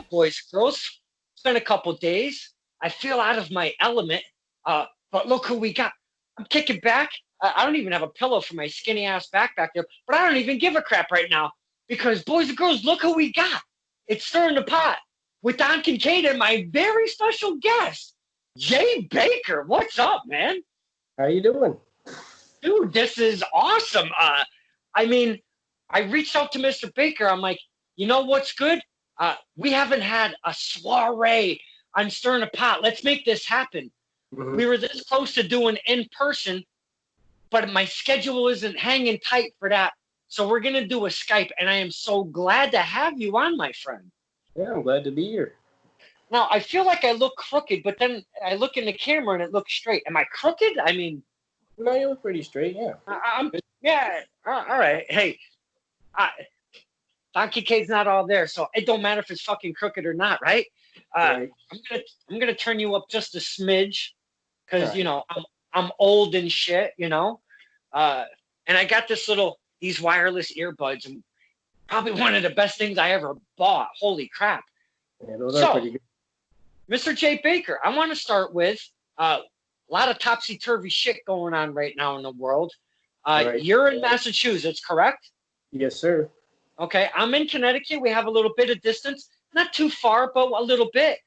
boys and girls. It's been a couple days. I feel out of my element. But look who we got. I'm kicking back. I don't even have a pillow for my skinny ass back there, but I don't even give a crap right now because, boys and girls, look who we got. It's Stirring the Pot with Don Kincaid and my very special guest, Jay Baker. What's up, man? How you doing? Dude, this is awesome. I mean, I reached out to Mr. Baker. I'm like, you know what's good? We haven't had a soiree on Stirring the Pot. Let's make this happen. Mm-hmm. We were this close to doing in person, but my schedule isn't hanging tight for that. So we're going to do a Skype, and I am so glad to have you on, my friend. Yeah, I'm glad to be here. Now, I feel like I look crooked, but then I look in the camera and it looks straight. Am I crooked? I mean... No, you look pretty straight, yeah. Yeah, all right. Hey, Don Kincaid's not all there, so it don't matter if it's fucking crooked or not, right? Right. I'm gonna turn you up just a smidge, because Right. you know I'm old and shit, you know. And I got these wireless earbuds, and probably one of the best things I ever bought. Holy crap! Yeah, those are pretty good. Mr. Jay Baker, I want to start with a lot of topsy-turvy shit going on right now in the world. Right. You're in Massachusetts, correct? Yes, sir. Okay, I'm in Connecticut. We have a little bit of distance, not too far, but a little bit.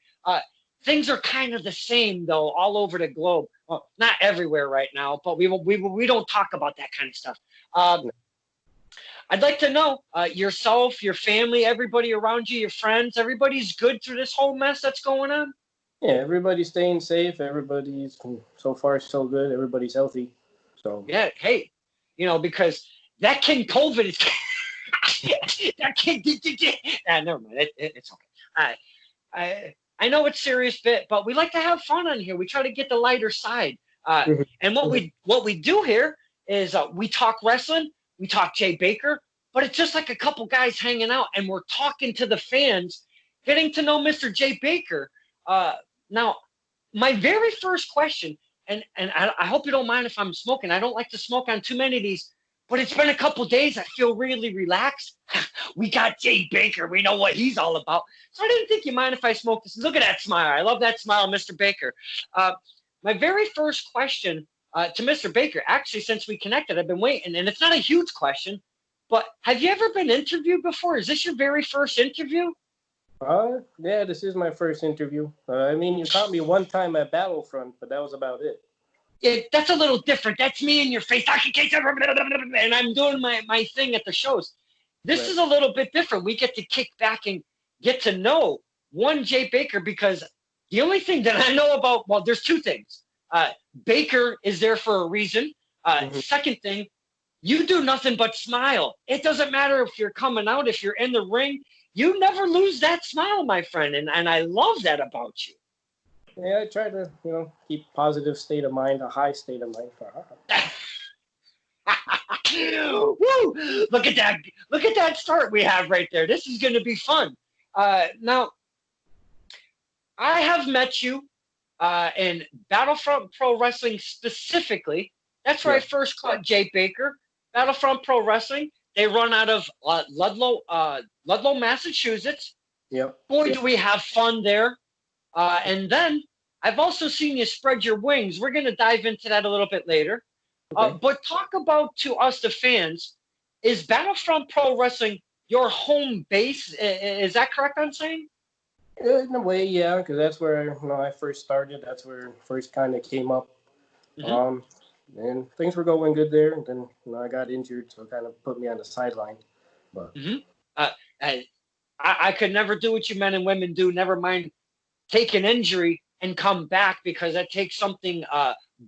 Things are kind of the same, though, all over the globe. Well, not everywhere right now, but we don't talk about that kind of stuff. I'd like to know yourself, your family, everybody around you, your friends, everybody's good through this whole mess that's going on? Yeah, everybody's staying safe. Everybody's, so far, so good. Everybody's healthy. So Yeah, hey, because that King COVID is... that King... never mind. It's okay. I know it's serious bit, but we like to have fun on here. We try to get the lighter side. And what we do here is we talk wrestling, we talk Jay Baker, but it's just like a couple guys hanging out, and we're talking to the fans, getting to know Mr. Jay Baker. Now, my very first question, and I hope you don't mind if I'm smoking. I don't like to smoke on too many of these, but it's been a couple days. I feel really relaxed. We got Jay Baker. We know what he's all about. So I didn't think you mind if I smoked this. Look at that smile. I love that smile, Mr. Baker. My very first question to Mr. Baker, actually, since we connected, I've been waiting, and it's not a huge question, but have you ever been interviewed before? Is this your very first interview? Yeah, this is my first interview. I mean, you caught me one time at Battlefront, but that was about it. Yeah, that's a little different. That's me in your face, and I'm doing my thing at the shows. This is a little bit different. We get to kick back and get to know one Jay Baker, because the only thing that I know about, well, there's two things. Baker is there for a reason. Second thing, you do nothing but smile. It doesn't matter if you're coming out, if you're in the ring, you never lose that smile, my friend, and I love that about you. Yeah, I try to, keep positive state of mind, a high state of mind. Woo! Look at that! Look at that start we have right there. This is going to be fun. Now, I have met you in Battlefront Pro Wrestling specifically. That's where I first caught Jay Baker. Battlefront Pro Wrestling. They run out of Ludlow, Massachusetts. Yep. Boy, do we have fun there. And then I've also seen you spread your wings. We're going to dive into that a little bit later. Okay. But talk about, to us, the fans, is Battlefront Pro Wrestling your home base? Is that correct I'm saying? In a way, yeah, because that's where I first started. That's where it first kind of came up. And things were going good there. And then I got injured, so it kind of put me on the sideline. But I could never do what you men and women do. Never mind take an injury and come back, because that takes something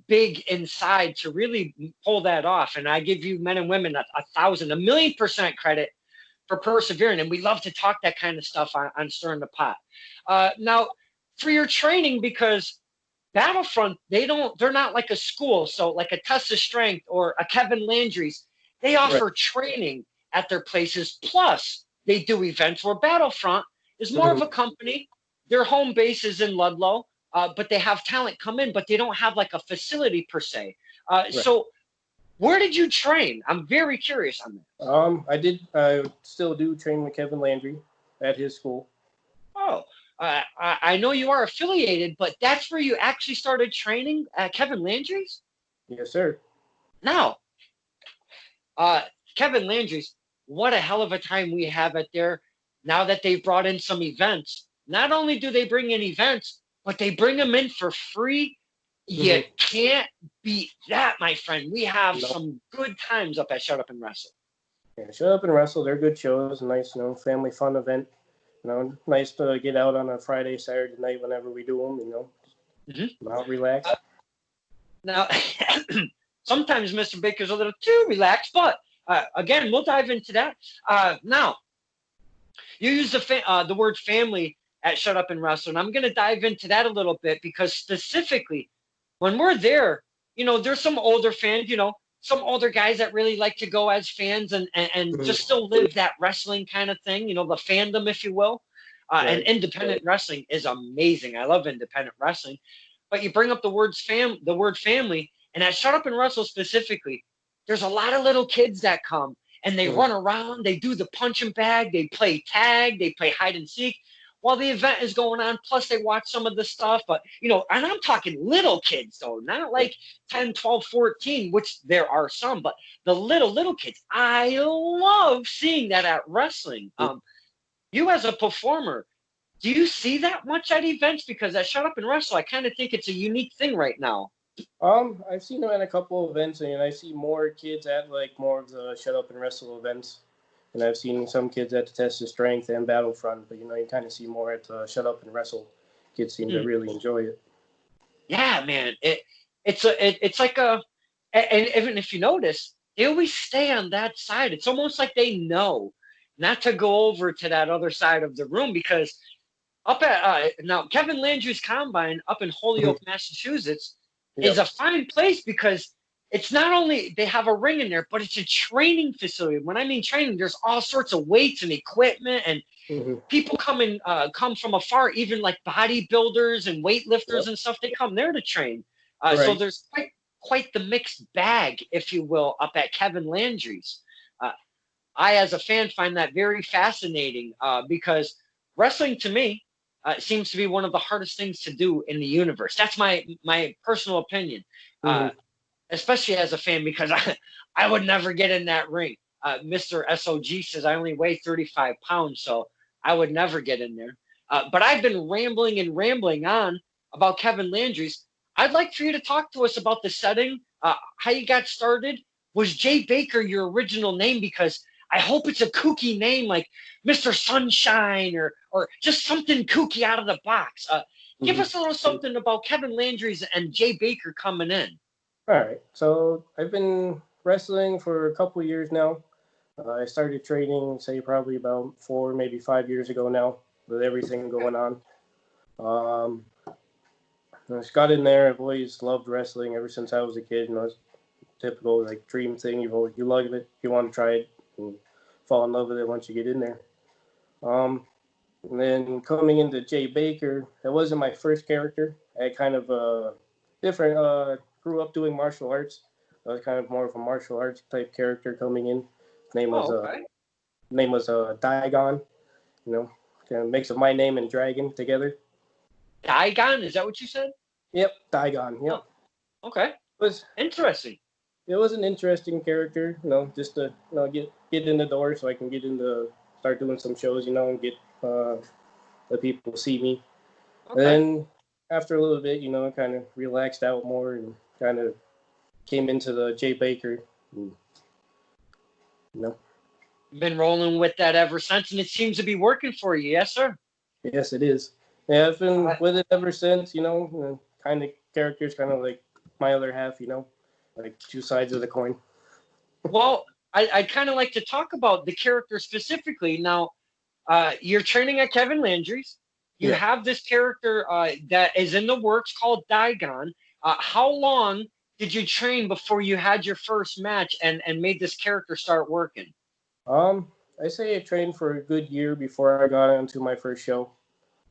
big inside to really pull that off. And I give you men and women a 1,000,000,000% credit for persevering. And we love to talk that kind of stuff on Stirring the Pot. Now, for your training, because Battlefront, they're not like a school. So like a Test of Strength or a Kevin Landry's, they offer training at their places. Plus, they do events, where Battlefront is more of a company. Their home base is in Ludlow, but they have talent come in, but they don't have like a facility per se. So where did you train? I'm very curious on that. I still do train with Kevin Landry at his school. Oh, I know you are affiliated, but that's where you actually started training at Kevin Landry's? Yes, sir. Now, uh, Kevin Landry's, what a hell of a time we have it there now that they've brought in some events. Not only do they bring in events, but they bring them in for free. You Mm-hmm. can't beat that, my friend. We have No. some good times up at Shut Up and Wrestle. Yeah, Shut Up and Wrestle. They're good shows. Nice, family fun event. Nice to get out on a Friday, Saturday night whenever we do them. Mm-hmm. Out, relax. Now, sometimes Mr. Baker's a little too relaxed, but again, we'll dive into that. Now, you use the word family at Shut Up and Wrestle, and I'm going to dive into that a little bit because specifically, when we're there, there's some older fans, some older guys that really like to go as fans and Mhm. just still live that wrestling kind of thing, the fandom, if you will. And Right. independent wrestling is amazing. I love independent wrestling. But you bring up the word family, and at Shut Up and Wrestle specifically, there's a lot of little kids that come and they Mhm. run around, they do the punching bag, they play tag, they play hide and seek while the event is going on. Plus, they watch some of the stuff. But, and I'm talking little kids, though, not like 10, 12, 14, which there are some, but the little kids. I love seeing that at wrestling. You as a performer, do you see that much at events? Because at Shut Up and Wrestle, I kind of think it's a unique thing right now. I've seen them at a couple of events, and I see more kids at like more of the Shut Up and Wrestle events. And I've seen some kids at the Test of Strength and Battlefront, but you kind of see more at the Shut Up and Wrestle. Kids seem to Mhm. really enjoy it. Yeah, man. It's like and even if you notice, they always stay on that side. It's almost like they know not to go over to that other side of the room because up at now Kevin Landry's Combine up in Holyoke, Massachusetts, is Yep. a fine place because it's not only they have a ring in there, but it's a training facility. When I mean training, there's all sorts of weights and equipment, and Mm-hmm. people come from afar, even like bodybuilders and weightlifters Yep. and stuff. They come there to train. So Right. there's quite the mixed bag, if you will, up at Kevin Landry's. Uh, I, as a fan, find that very fascinating because wrestling to me seems to be one of the hardest things to do in the universe. That's my personal opinion, Mm-hmm. especially as a fan, because I would never get in that ring. Mr. SOG says I only weigh 35 pounds, so I would never get in there. But I've been rambling and rambling on about Kevin Landry's. I'd like for you to talk to us about the setting, how you got started. Was Jay Baker your original name? Because I hope it's a kooky name like Mr. Sunshine or just something kooky out of the box. Give Mm-hmm. us a little something about Kevin Landry's and Jay Baker coming in. All right. So I've been wrestling for a couple of years now. I started training, say, probably about 4, maybe 5 years ago now, with everything going on. Um, I just got in there. I've always loved wrestling ever since I was a kid. It's typical like dream thing. You love it, you want to try it, and fall in love with it once you get in there. Um, and then coming into Jay Baker, that wasn't my first character. I had kind of different. Grew up doing martial arts. I was kind of more of a martial arts type character coming in. His name was Oh, okay. Daigon. Kind of mix of my name and dragon together. Digon, is that what you said? Yep, Daigon. Oh, Yep. okay. Was Interesting. It was an interesting character, just to get in the door so I can get into start doing some shows, and get let people see me. And Okay. then after a little bit, I kind of relaxed out more and kind of came into the Jay Baker. And, you know, Been rolling with that ever since, and it seems to be working for you. Yes, sir. yes, it is. Yeah, I've been Uh, with it ever since. Kind of characters, kind of like my other half. Like two sides of the coin. well, I'd kind of like to talk about the character specifically. Now, you're training at Kevin Landry's. You Yeah. have this character that is in the works called Digon. How long did you train before you had your first match and made this character start working? Um, I say I trained for a good year before I got into my first show.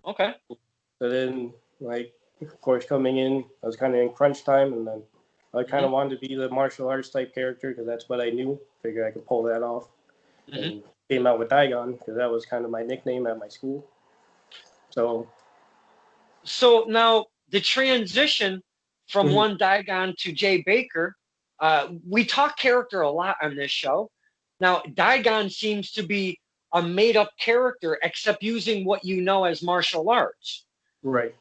Okay. So then, like, of course, coming in, I was kind of in crunch time, and then I kind Hmm. of wanted to be the martial arts type character because that's what I knew. Figured I could pull that off, Hmm. and came out with Daigon because that was kind of my nickname at my school. So, So now the transition from mhm, one Digon to Jay Baker, we talk character a lot on this show. Now, Digon seems to be a made up character, except using what you know as martial arts. right.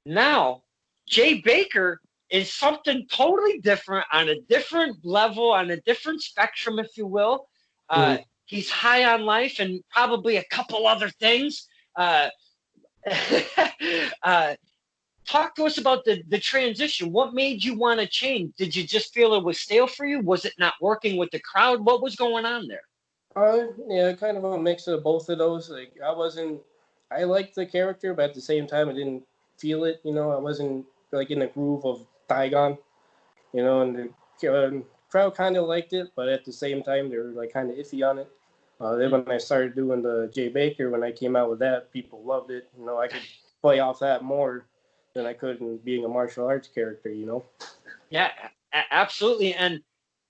Now, Jay Baker is something totally different on a different level, on a different spectrum, if you will. Uh, Mhm. he's high on life and probably a couple other things. Uh, uh, talk to us about the transition. What made you want to change? Did you just feel it was stale for you? Was it not working with the crowd? What was going on there? Yeah, kind of a mix of both of those. Like, I liked the character, but at the same time, I didn't feel it. I wasn't like in the groove of Digon. And the crowd kind of liked it, but at the same time, they were like kind of iffy on it. Then when I started doing the Jay Baker, when I came out with that, people loved it. I could play off that more than I could in being a martial arts character. Yeah, absolutely. And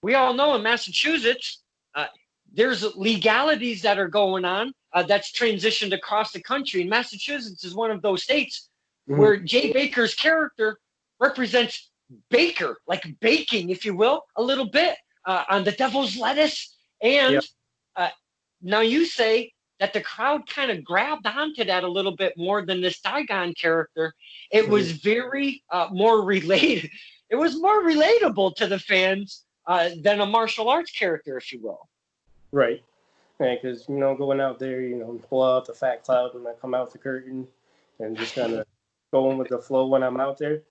we all know in Massachusetts, uh, there's legalities that are going on that's transitioned across the country. And Massachusetts is one of those states Hmm. where Jay Baker's character represents baker, like baking, if you will, a little bit on the devil's lettuce. Yeah. And uh, now you say that the crowd kind of grabbed onto that a little bit more than this Digon character. It Hmm. was very more related. It was more relatable to the fans than a martial arts character, if you will. Right. Yeah, because going out there, pull out the fat cloud when I come out the curtain, and just kind of going with the flow when I'm out there.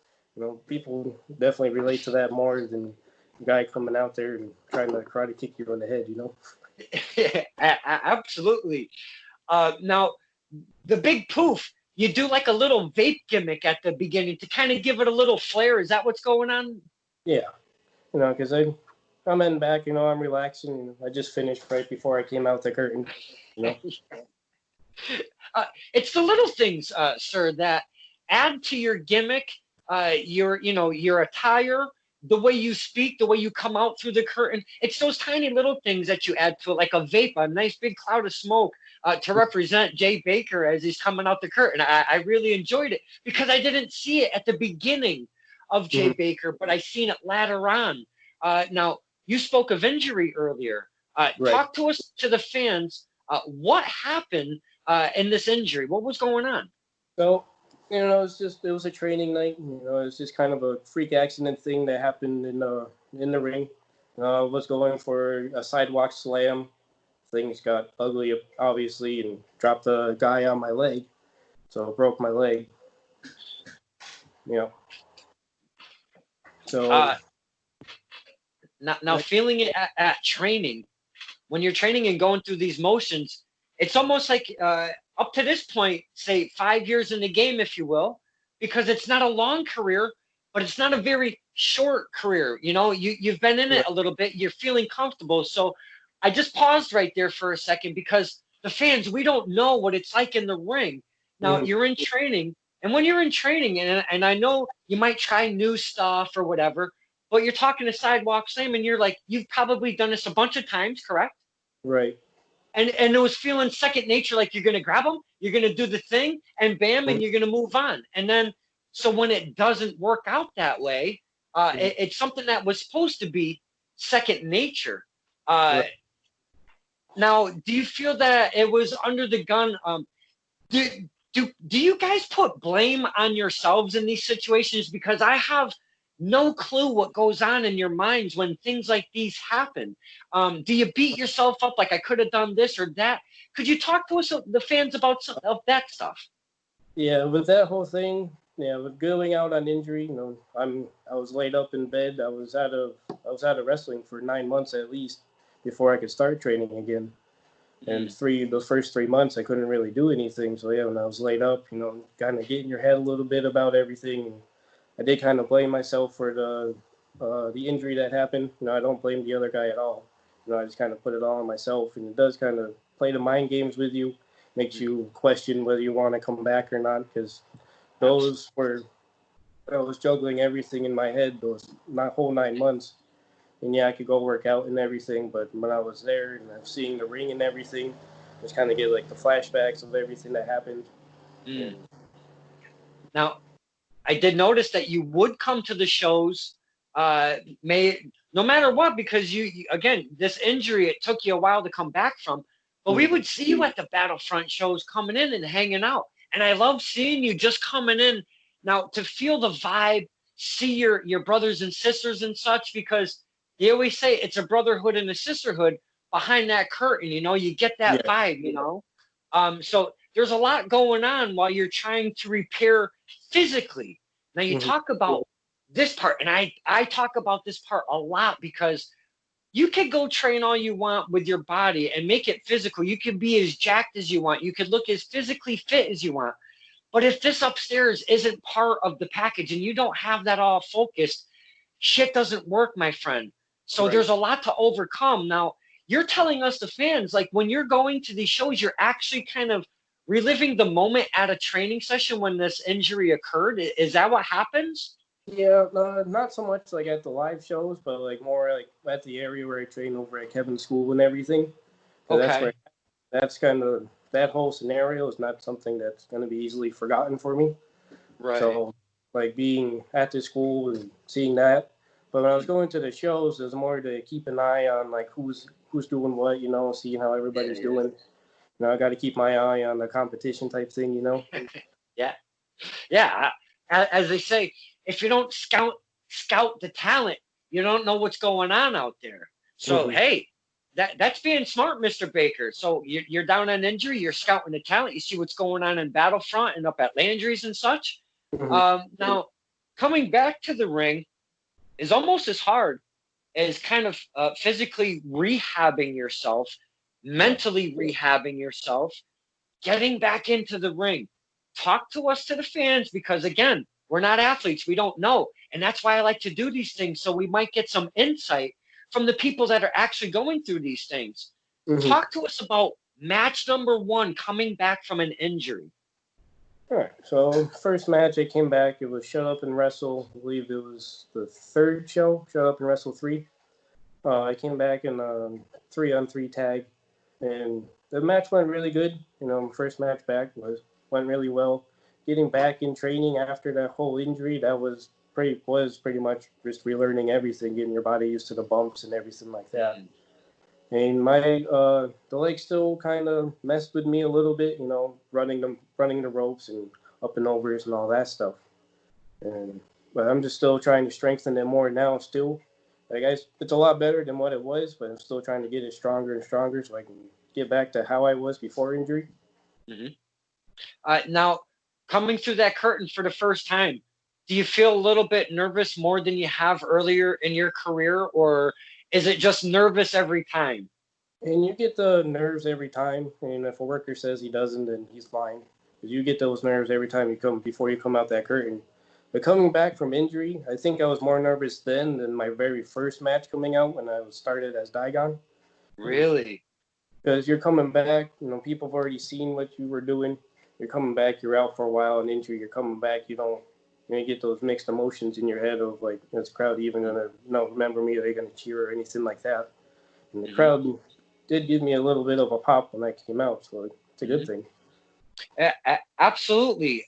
People definitely relate to that more than a guy coming out there and trying to karate kick you on the head. Absolutely. Now, the big poof, you do like a little vape gimmick at the beginning to kind of give it a little flair. Is that what's going on? Yeah, because I'm in back, I'm relaxing. I just finished right before I came out the curtain. You know. It's the little things, sir, that add to your gimmick, your attire, the way you speak, the way you come out through the curtain. It's those tiny little things that you add to it, like a vape, a nice big cloud of smoke to represent Jay Baker as he's coming out the curtain. I really enjoyed it because I didn't see it at the beginning of Jay Mhm. Baker, but I seen it later on. Now, you spoke of injury earlier. Right. Talk to us, to the fans. What happened in this injury? What was going on? So, it was a training night. It was just kind of a freak accident thing that happened in the ring. I was going for a sidewalk slam. Things got ugly, obviously, and dropped a guy on my leg. So broke my leg. You know. So Uh, now feeling it at training, when you're training and going through these motions, it's almost like up to this point, say 5 years in the game, if you will, because it's not a long career, but it's not a very short career. You've been in it right. a little bit. You're feeling comfortable. So I just paused right there for a second because the fans, we don't know what it's like in the ring. Now Mhm. you're in training, and when you're in training, and I know you might try new stuff or whatever, but you're talking to sidewalk slam, and you're like, you've probably done this a bunch of times, correct? Right. And it was feeling second nature, like you're gonna grab them, you're gonna do the thing, and bam, Mhm. and you're gonna move on. And then, so when it doesn't work out that way, Mhm. it's something that was supposed to be second nature. Uh, Right. now, do you feel that it was under the gun? Do, do you guys put blame on yourselves in these situations? Because I have no clue what goes on in your minds when things like these happen. Do you beat yourself up like I could have done this or that? Could you talk to us, the fans, about some of that stuff? Yeah, with that whole thing, yeah, with going out on injury, I was laid up in bed. I was out of wrestling for 9 months at least before I could start training again. And Mm, those first 3 months, I couldn't really do anything. So yeah, when I was laid up, kind of get in your head a little bit about everything. And I did kind of blame myself for the injury that happened. I don't blame the other guy at all. I just kind of put it all on myself, and it does kind of play the mind games with you, makes mm, you question whether you want to come back or not. Because absolutely. those were I was juggling everything in my head those not whole 9 months. And yeah, I could go work out and everything, but when I was there and I'm seeing the ring and everything, just kind of get like the flashbacks of everything that happened. And Mm. Now, I did notice that you would come to the shows, no matter what, because again, this injury, it took you a while to come back from, but we would see you at the Battlefront shows coming in and hanging out. And I love seeing you just coming in now to feel the vibe, see your brothers and sisters and such, because they always say it's a brotherhood and a sisterhood behind that curtain. You get that vibe. So there's a lot going on while you're trying to repair physically. Now you talk about this part, and I talk about this part a lot, because you can go train all you want with your body and make it physical. You can be as jacked as you want. You could look as physically fit as you want. But if this upstairs isn't part of the package and you don't have that all focused, shit doesn't work, my friend. So there's a lot to overcome. Now, you're telling us, the fans, like when you're going to these shows, you're actually kind of reliving the moment at a training session when this injury occurred. Is that what happens? Yeah, not so much like at the live shows, but like more like at the area where I train over at Kevin's school and everything. Okay. That's kind of, that whole scenario is not something that's going to be easily forgotten for me. Right. So, like being at the school and seeing that. But when I was going to the shows, it was more to keep an eye on like who's doing what, seeing how everybody's doing. I got to keep my eye on the competition type thing, Yeah. Yeah. As they say, if you don't scout the talent, you don't know what's going on out there. So, hey, that's being smart, Mr. Baker. So you're down on injury, you're scouting the talent, you see what's going on in Battlefront and up at Landry's and such. Now, coming back to the ring is almost as hard as kind of physically rehabbing yourself, mentally rehabbing yourself, getting back into the ring. Talk to us, to the fans, because again, we're not athletes. We don't know. And that's why I like to do these things, so we might get some insight from the people that are actually going through these things. Talk to us about match number 1, coming back from an injury. All right. So first match I came back, it was Shut Up and Wrestle. I believe it was the 3rd show, Shut Up and Wrestle 3. I came back in 3-on-3 tag, and the match went really good. First match back went really well. Getting back in training after that whole injury, that was pretty much just relearning everything, getting your body used to the bumps and everything like that. And my the leg still kind of messed with me a little bit, running the ropes and up and overs and all that stuff. But I'm just still trying to strengthen it more now. Still, it's a lot better than what it was, but I'm still trying to get it stronger and stronger so I can get back to how I was before injury. Now, coming through that curtain for the first time, do you feel a little bit nervous more than you have earlier in your career, or is it just nervous every time? And you get the nerves every time. And if a worker says he doesn't, then he's lying. Because you get those nerves every time before you come out that curtain. But coming back from injury, I think I was more nervous then than my very first match coming out when I was started as Daigon. Really? Because you're coming back, people have already seen what you were doing. You're coming back, you're out for a while, an injury, you're coming back, you get those mixed emotions in your head of like, is the crowd even gonna remember me? Are they gonna cheer or anything like that? And the crowd did give me a little bit of a pop when I came out, so it's a good thing. Absolutely.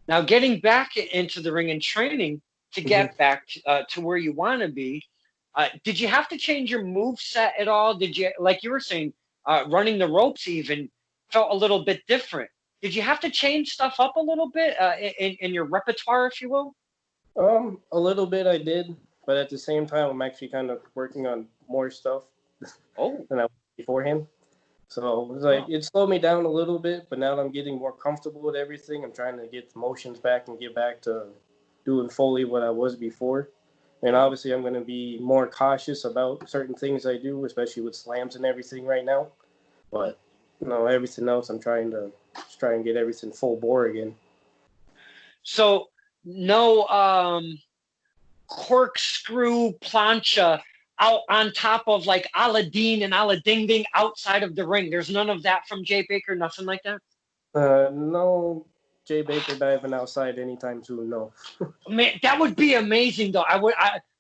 Now, getting back into the ring and training to get back to where you want to be, did you have to change your move set at all? Did you, like you were saying, running the ropes even felt a little bit different? Did you have to change stuff up a little bit in your repertoire, if you will? A little bit I did, but at the same time, I'm actually kind of working on more stuff than I was beforehand. So it was like, it slowed me down a little bit, but now that I'm getting more comfortable with everything, I'm trying to get the motions back and get back to doing fully what I was before. And obviously, I'm going to be more cautious about certain things I do, especially with slams and everything right now. But everything else, I'm trying to get everything full bore again. So no corkscrew plancha out on top of like Aladdin and Aladdin Ding outside of the ring. There's none of that from Jay Baker, nothing like that? No Jay Baker diving outside anytime soon, no. Man, that would be amazing though.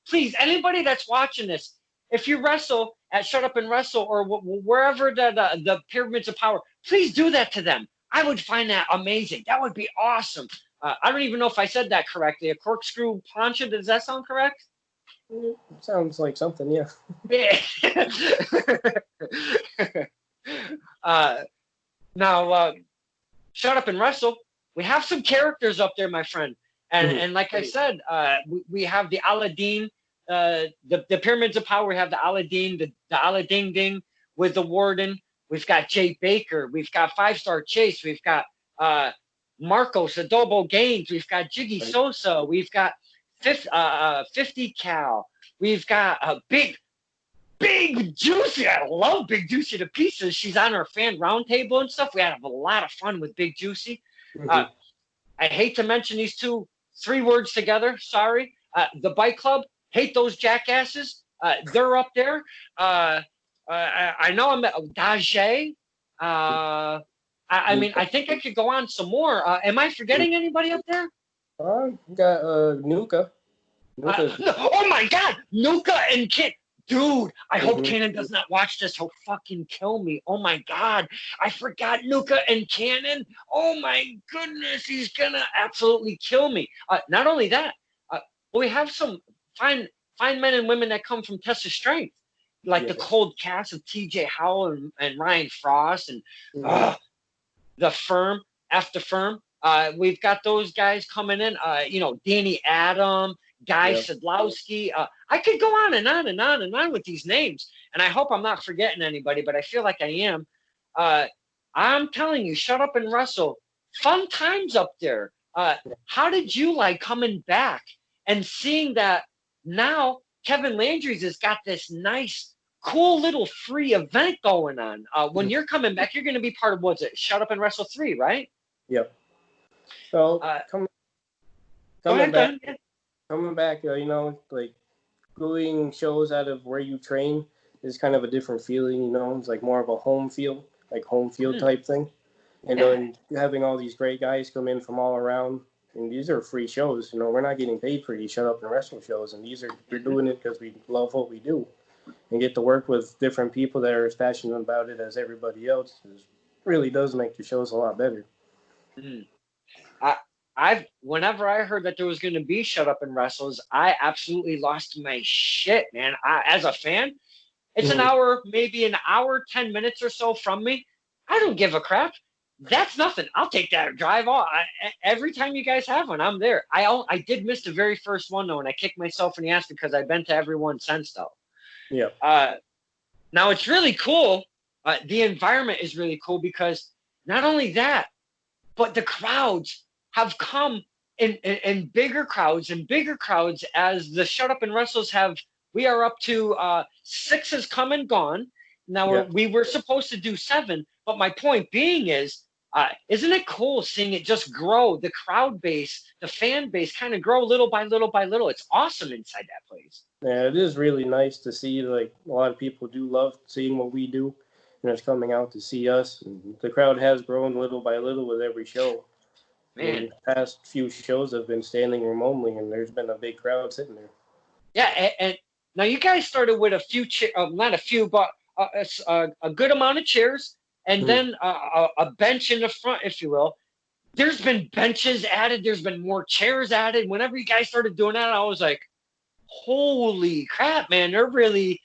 Please, anybody that's watching this, if you wrestle at Shut Up and Wrestle or wherever the Pyramids of Power, please do that to them. I would find that amazing. That would be awesome. I don't even know if I said that correctly. A corkscrew plancha, does that sound correct? Sounds like something, yeah. Yeah. Now, Shut Up and Wrestle. We have some characters up there, my friend. And like I said, we have the Aladdin, the Pyramids of Power. We have the Aladdin, the Aladdin Ding with the Warden. We've got Jay Baker. We've got Five Star Chase. We've got Marcos Adobo Gaines. We've got Jiggy Sosa. We've got 50 Cal. We've got a Big Juicy. I love Big Juicy to pieces. She's on our fan roundtable and stuff. We had a lot of fun with Big Juicy. I hate to mention these three words together. Sorry. The Bike Club. Hate those jackasses. They're up there. I know I'm at Dajé. I mean, I think I could go on some more. Am I forgetting anybody up there? Got Nuka. Oh my God, Nuka and Kit. Dude, I hope Cannon does not watch this. He'll fucking kill me. Oh my God, I forgot Nuka and Cannon. Oh my goodness, he's gonna absolutely kill me. Not only that, we have some fine men and women that come from Test of Strength, like the cold cast of T.J. Howell and Ryan Frost and the Firm, after Firm. We've got those guys coming in. Danny Adam, Guy Sadlowski. I could go on and on and on and on with these names, and I hope I'm not forgetting anybody, but I feel like I am. I'm telling you, Shut Up and Wrestle. Fun times up there. How did you like coming back and seeing that now Kevin Landry's has got this nice, cool little free event going on? When you're coming back, you're going to be part of what's it? Shut Up and Wrestle 3, right? Yep. So coming back, like doing shows out of where you train is kind of a different feeling. It's like more of a home field type thing. And then having all these great guys come in from all around, and these are free shows. We're not getting paid for these Shut Up and Wrestle shows, and we're doing it because we love what we do, and get to work with different people that are as passionate about it as everybody else. It really does make the shows a lot better. Whenever I heard that there was going to be Shut Up and Wrestles, I absolutely lost my shit, man. As a fan, it's an hour, maybe an hour, 10 minutes or so from me. I don't give a crap. That's nothing. I'll take that drive off. Every time you guys have one, I'm there. I did miss the very first one, though, and I kicked myself in the ass because I've been to every one since, though. Yeah. Now, it's really cool. The environment is really cool because not only that, but the crowds have come in bigger crowds as the Shut Up and Wrestles have. We are up to 6 has come and gone. Now we were supposed to do 7, but my point being is, isn't it cool seeing it just grow? The crowd base, the fan base, kind of grow little by little by little. It's awesome inside that place. Yeah, it is really nice to see. Like, a lot of people do love seeing what we do, and it's coming out to see us. And the crowd has grown little by little with every show. Man, the past few shows have been standing room only, and there's been a big crowd sitting there. Yeah, and now you guys started with a few, not a few, but a good amount of chairs, and then a bench in the front, if you will. There's been benches added. There's been more chairs added. Whenever you guys started doing that, I was like, holy crap, man, they're really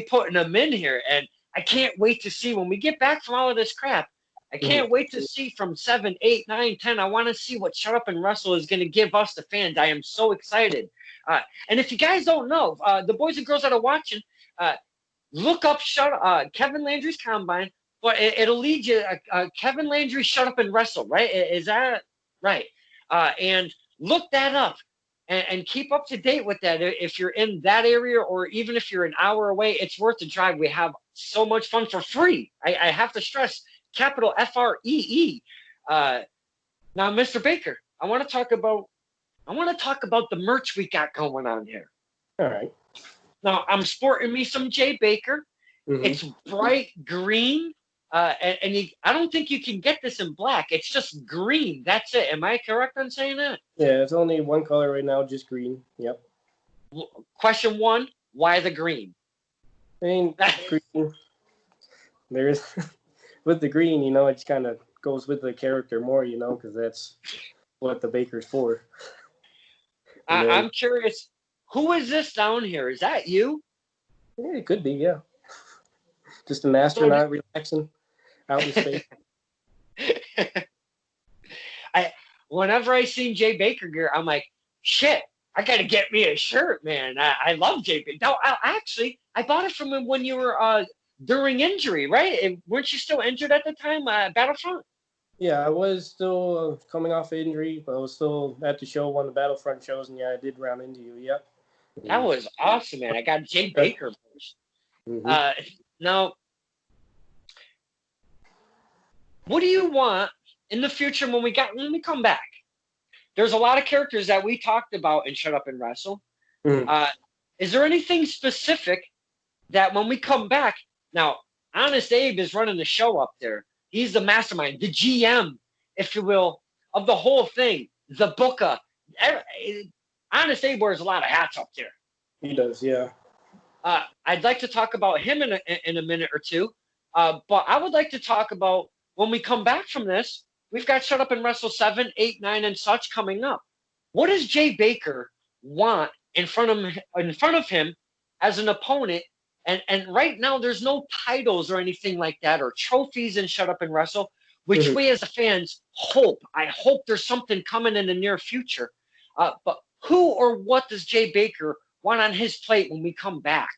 putting them in here. And I can't wait to see when we get back from all of this crap. I can't wait to see from 7, 8, 9, 10. I want to see what Shut Up and Wrestle is going to give us, the fans. I am so excited. And if you guys don't know, the boys and girls that are watching, look up Kevin Landry's Combine, but it'll lead you Kevin Landry Shut Up and Wrestle, right? Is that right? And look that up and keep up to date with that. If you're in that area, or even if you're an hour away, it's worth the drive. We have so much fun for free. I have to stress, capital FREE. Now, Mr. Baker, I want to talk about the merch we got going on here. All right. Now, I'm sporting me some Jay Baker. It's bright green, and I don't think you can get this in black. It's just green. That's it. Am I correct on saying that? Yeah, it's only one color right now, just green. Yep. Question 1, why the green? I mean, green. There's with the green, it's kind of goes with the character more, because that's what the Baker's for. I'm curious, who is this down here? Is that you? Yeah, it could be, yeah. Just an astronaut relaxing out in space. Whenever I seen Jay Baker gear, I'm like, shit, I gotta get me a shirt, man. I love Jay Baker. No, I bought it from him when you were during injury, right? And weren't you still injured at the time, Battlefront? Yeah, I was still coming off injury, but I was still at the show, one of the Battlefront shows, and yeah, I did run into you. Yep. That was awesome, man. I got Jay Baker first. Mm-hmm. Now, what do you want in the future when we come back? There's a lot of characters that we talked about in Shut Up and Wrestle. Mm-hmm. Is there anything specific that when we come back, now, Honest Abe is running the show up there. He's the mastermind, the GM, if you will, of the whole thing, the booker. Honest Abe wears a lot of hats up there. He does, yeah. I'd like to talk about him in a minute or two, but I would like to talk about when we come back from this, we've got Shut Up and Wrestle 7, 8, 9, and such coming up. What does Jay Baker want in front of him as an opponent? And right now, there's no titles or anything like that or trophies in Shut Up and Wrestle, which we as the fans hope. I hope there's something coming in the near future. But who or what does Jay Baker want on his plate when we come back?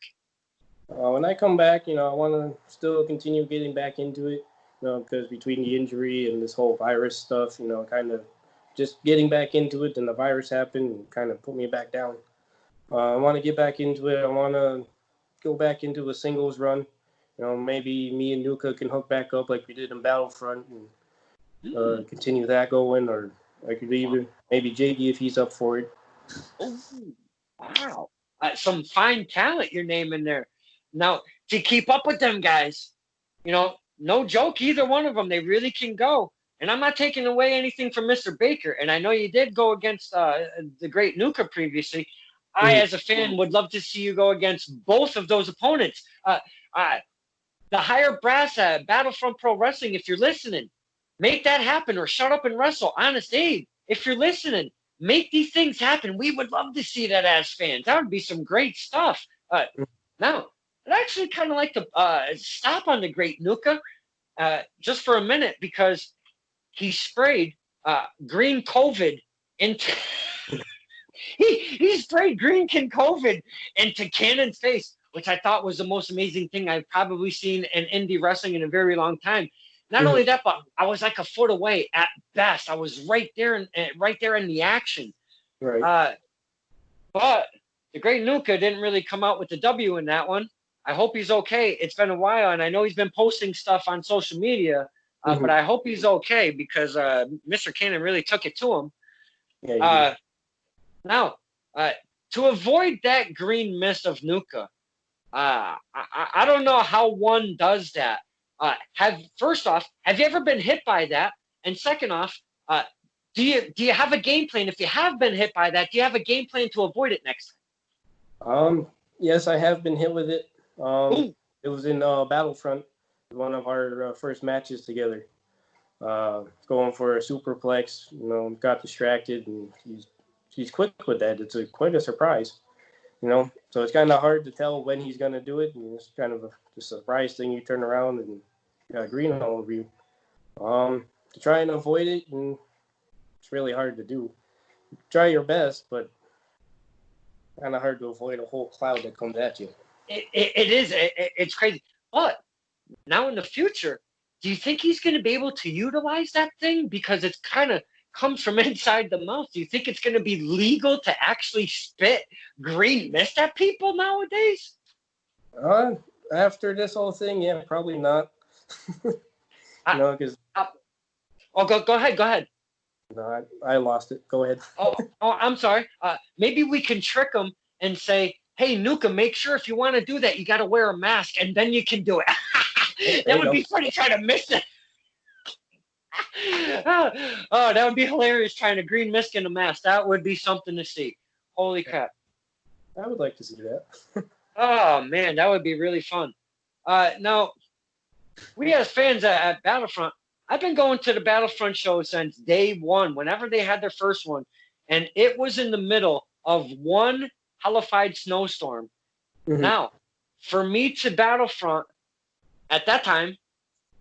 When I come back, I want to still continue getting back into it, because between the injury and this whole virus stuff, kind of just getting back into it, and the virus happened and kind of put me back down. I want to get back into it. I want to go back into a singles run. Maybe me and Nuka can hook back up like we did in Battlefront and continue that going, or I could even maybe JD if he's up for it. Oh, wow. Some fine talent you're naming there. Now, to keep up with them guys, no joke, either one of them, they really can go. And I'm not taking away anything from Mr. Baker. And I know you did go against the great Nuka previously. I, as a fan, would love to see you go against both of those opponents. The higher brass at Battlefront Pro Wrestling, if you're listening, make that happen, or Shut Up and Wrestle. Honest Abe, if you're listening, make these things happen. We would love to see that as fans. That would be some great stuff. Now, I'd actually kind of like to stop on the great Nuka just for a minute, because he sprayed green COVID into... He sprayed green COVID into Cannon's face, which I thought was the most amazing thing I've probably seen in indie wrestling in a very long time. Not only that, but I was like a foot away at best. I was right there in the action. Right. But the great Nuka didn't really come out with the W in that one. I hope he's okay. It's been a while, and I know he's been posting stuff on social media, but I hope he's okay, because Mr. Cannon really took it to him. Yeah, now, to avoid that green mist of Nuka, I don't know how one does that. First off, have you ever been hit by that? And second off, do you have a game plan? If you have been hit by that, do you have a game plan to avoid it next time? Yes, I have been hit with it. It was in Battlefront, one of our first matches together. Going for a superplex, got distracted, and he's quick with that. It's quite a surprise, so it's kind of hard to tell when he's gonna do it. And it's kind of a surprise thing. You turn around and got green all over you. To try and avoid it, and it's really hard to do. Try your best, but kind of hard to avoid a whole cloud that comes at you. It is. It's crazy. But now in the future, do you think he's going to be able to utilize that thing? Because it's kind of comes from inside the mouth. Do you think it's going to be legal to actually spit green mist at people nowadays? After this whole thing, yeah, probably not. Because... go ahead. No, I lost it. Go ahead. I'm sorry. Maybe we can trick him and say, hey, Nuka, make sure if you want to do that, you got to wear a mask, and then you can do it. That would be funny trying to miss it. That would be hilarious, trying to green mist in a mask. That would be something to see. Holy crap. I would like to see that. Oh, man, that would be really fun. Now, we as fans at Battlefront, I've been going to the Battlefront show since day one, whenever they had their first one, and it was in the middle of one hellified snowstorm. Hmm. Now, for me to Battlefront at that time,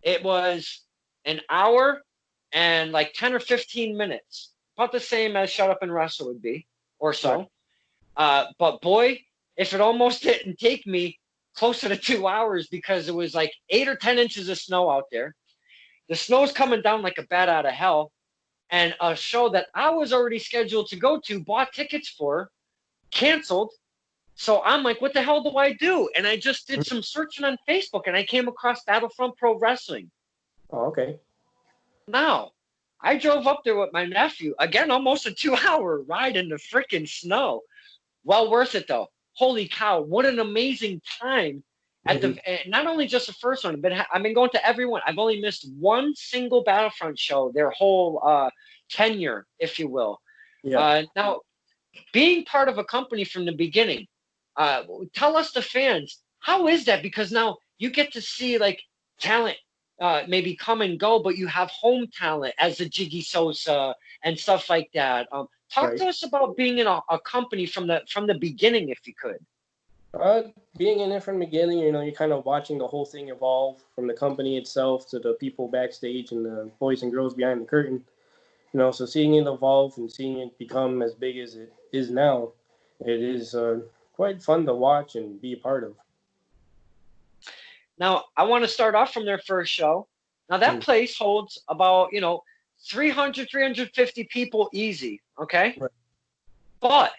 it was an hour and like 10 or 15 minutes, about the same as Shut Up and Wrestle would be, or Right. so. But boy, if it almost didn't take me closer to 2 hours because it was like 8 or 10 inches of snow out there. The snow's coming down like a bat out of hell. And a show that I was already scheduled to go to, bought tickets for, canceled. So I'm like, what the hell do I do? And I just did some searching on Facebook and I came across Battlefront Pro Wrestling. Oh, okay. Now, I drove up there with my nephew. Again, almost a 2 hour ride in the freaking snow. Well worth it though. Holy cow, what an amazing time at the not only just the first one, but I've been going to every one. I've only missed one single Battlefront show their whole tenure, if you will. Yeah. Now, being part of a company from the beginning, tell us the fans, how is that? Because now you get to see like talent maybe come and go, but you have home talent as the Jiggy Sosa and stuff like that. Talk Right. to us about being in a company from the beginning, if you could. Being in it from the beginning, you're kind of watching the whole thing evolve from the company itself to the people backstage and the boys and girls behind the curtain. So seeing it evolve and seeing it become as big as it is now, it is quite fun to watch and be a part of. Now, I want to start off from their first show. Now, that Mm. place holds about, 300, 350 people easy, okay? Right. But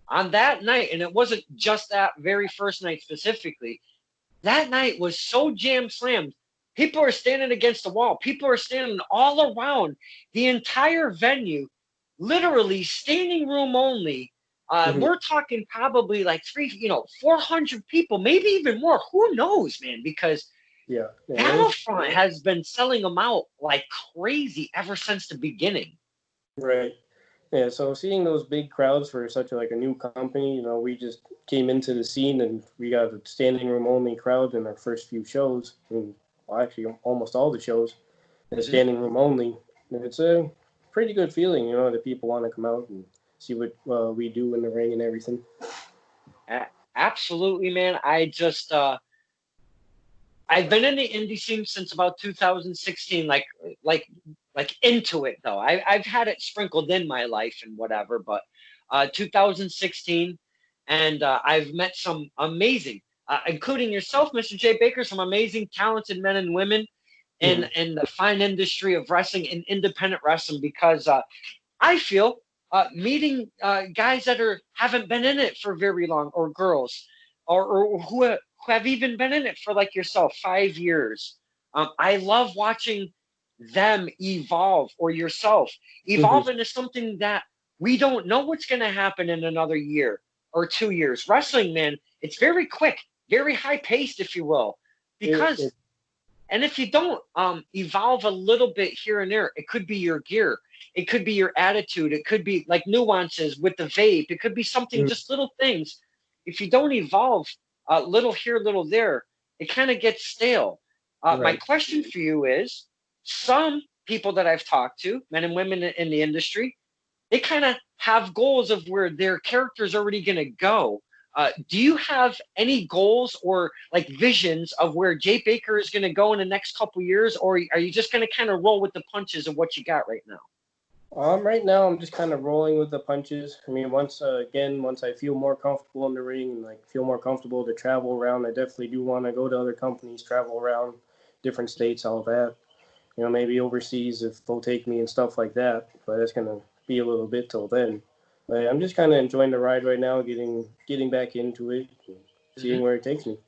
on that night, and it wasn't just that very first night specifically, that night was so jam slammed. People are standing against the wall. People are standing all around the entire venue, literally standing room only. Mhm. We're talking probably like 400 people, maybe even more. Who knows, man? Because Yeah. Yeah. It was Battlefront has been selling them out like crazy ever since the beginning. right. Yeah. So seeing those big crowds for such like a new company, we just came into the scene and we got a standing room only crowd in our first few shows. And well, actually, almost all the shows, the Mhm. standing room only. And it's a pretty good feeling, that people want to come out and see what we do in the ring and everything. Absolutely, man. I've been in the indie scene since about 2016, like like into it though. I've had it sprinkled in my life and whatever, but 2016, and I've met some amazing, including yourself, Mr. Jay Baker, some amazing, talented men and women Mhm. in the fine industry of wrestling and independent wrestling. Because I feel meeting guys that haven't been in it for very long, or girls, or who have even been in it for like yourself 5 years. I love watching them evolve, or yourself Mhm. evolve into something that we don't know what's going to happen in another year or 2 years. Wrestling, man, it's very quick, very high paced, if you will, It, because it, and if you don't evolve a little bit here and there, it could be your gear, it could be your attitude, it could be like nuances with the vape, it could be something, mm, just little things. If you don't evolve little here, little there, it kind of gets stale. My right. question for you is, some people that I've talked to, men and women in the industry, they kind of have goals of where their character is already going to go. Do you have any goals or like visions of where Jay Baker is going to go in the next couple years, or are you just going to kind of roll with the punches of what you got right now? Right now I'm just kind of rolling with the punches. I mean, once I feel more comfortable in the ring and like feel more comfortable to travel around, I definitely do want to go to other companies, travel around different states, all that. Maybe overseas if they'll take me and stuff like that. But that's gonna be a little bit till then. But I'm just kind of enjoying the ride right now, getting back into it, and Mm-hmm. seeing where it takes me.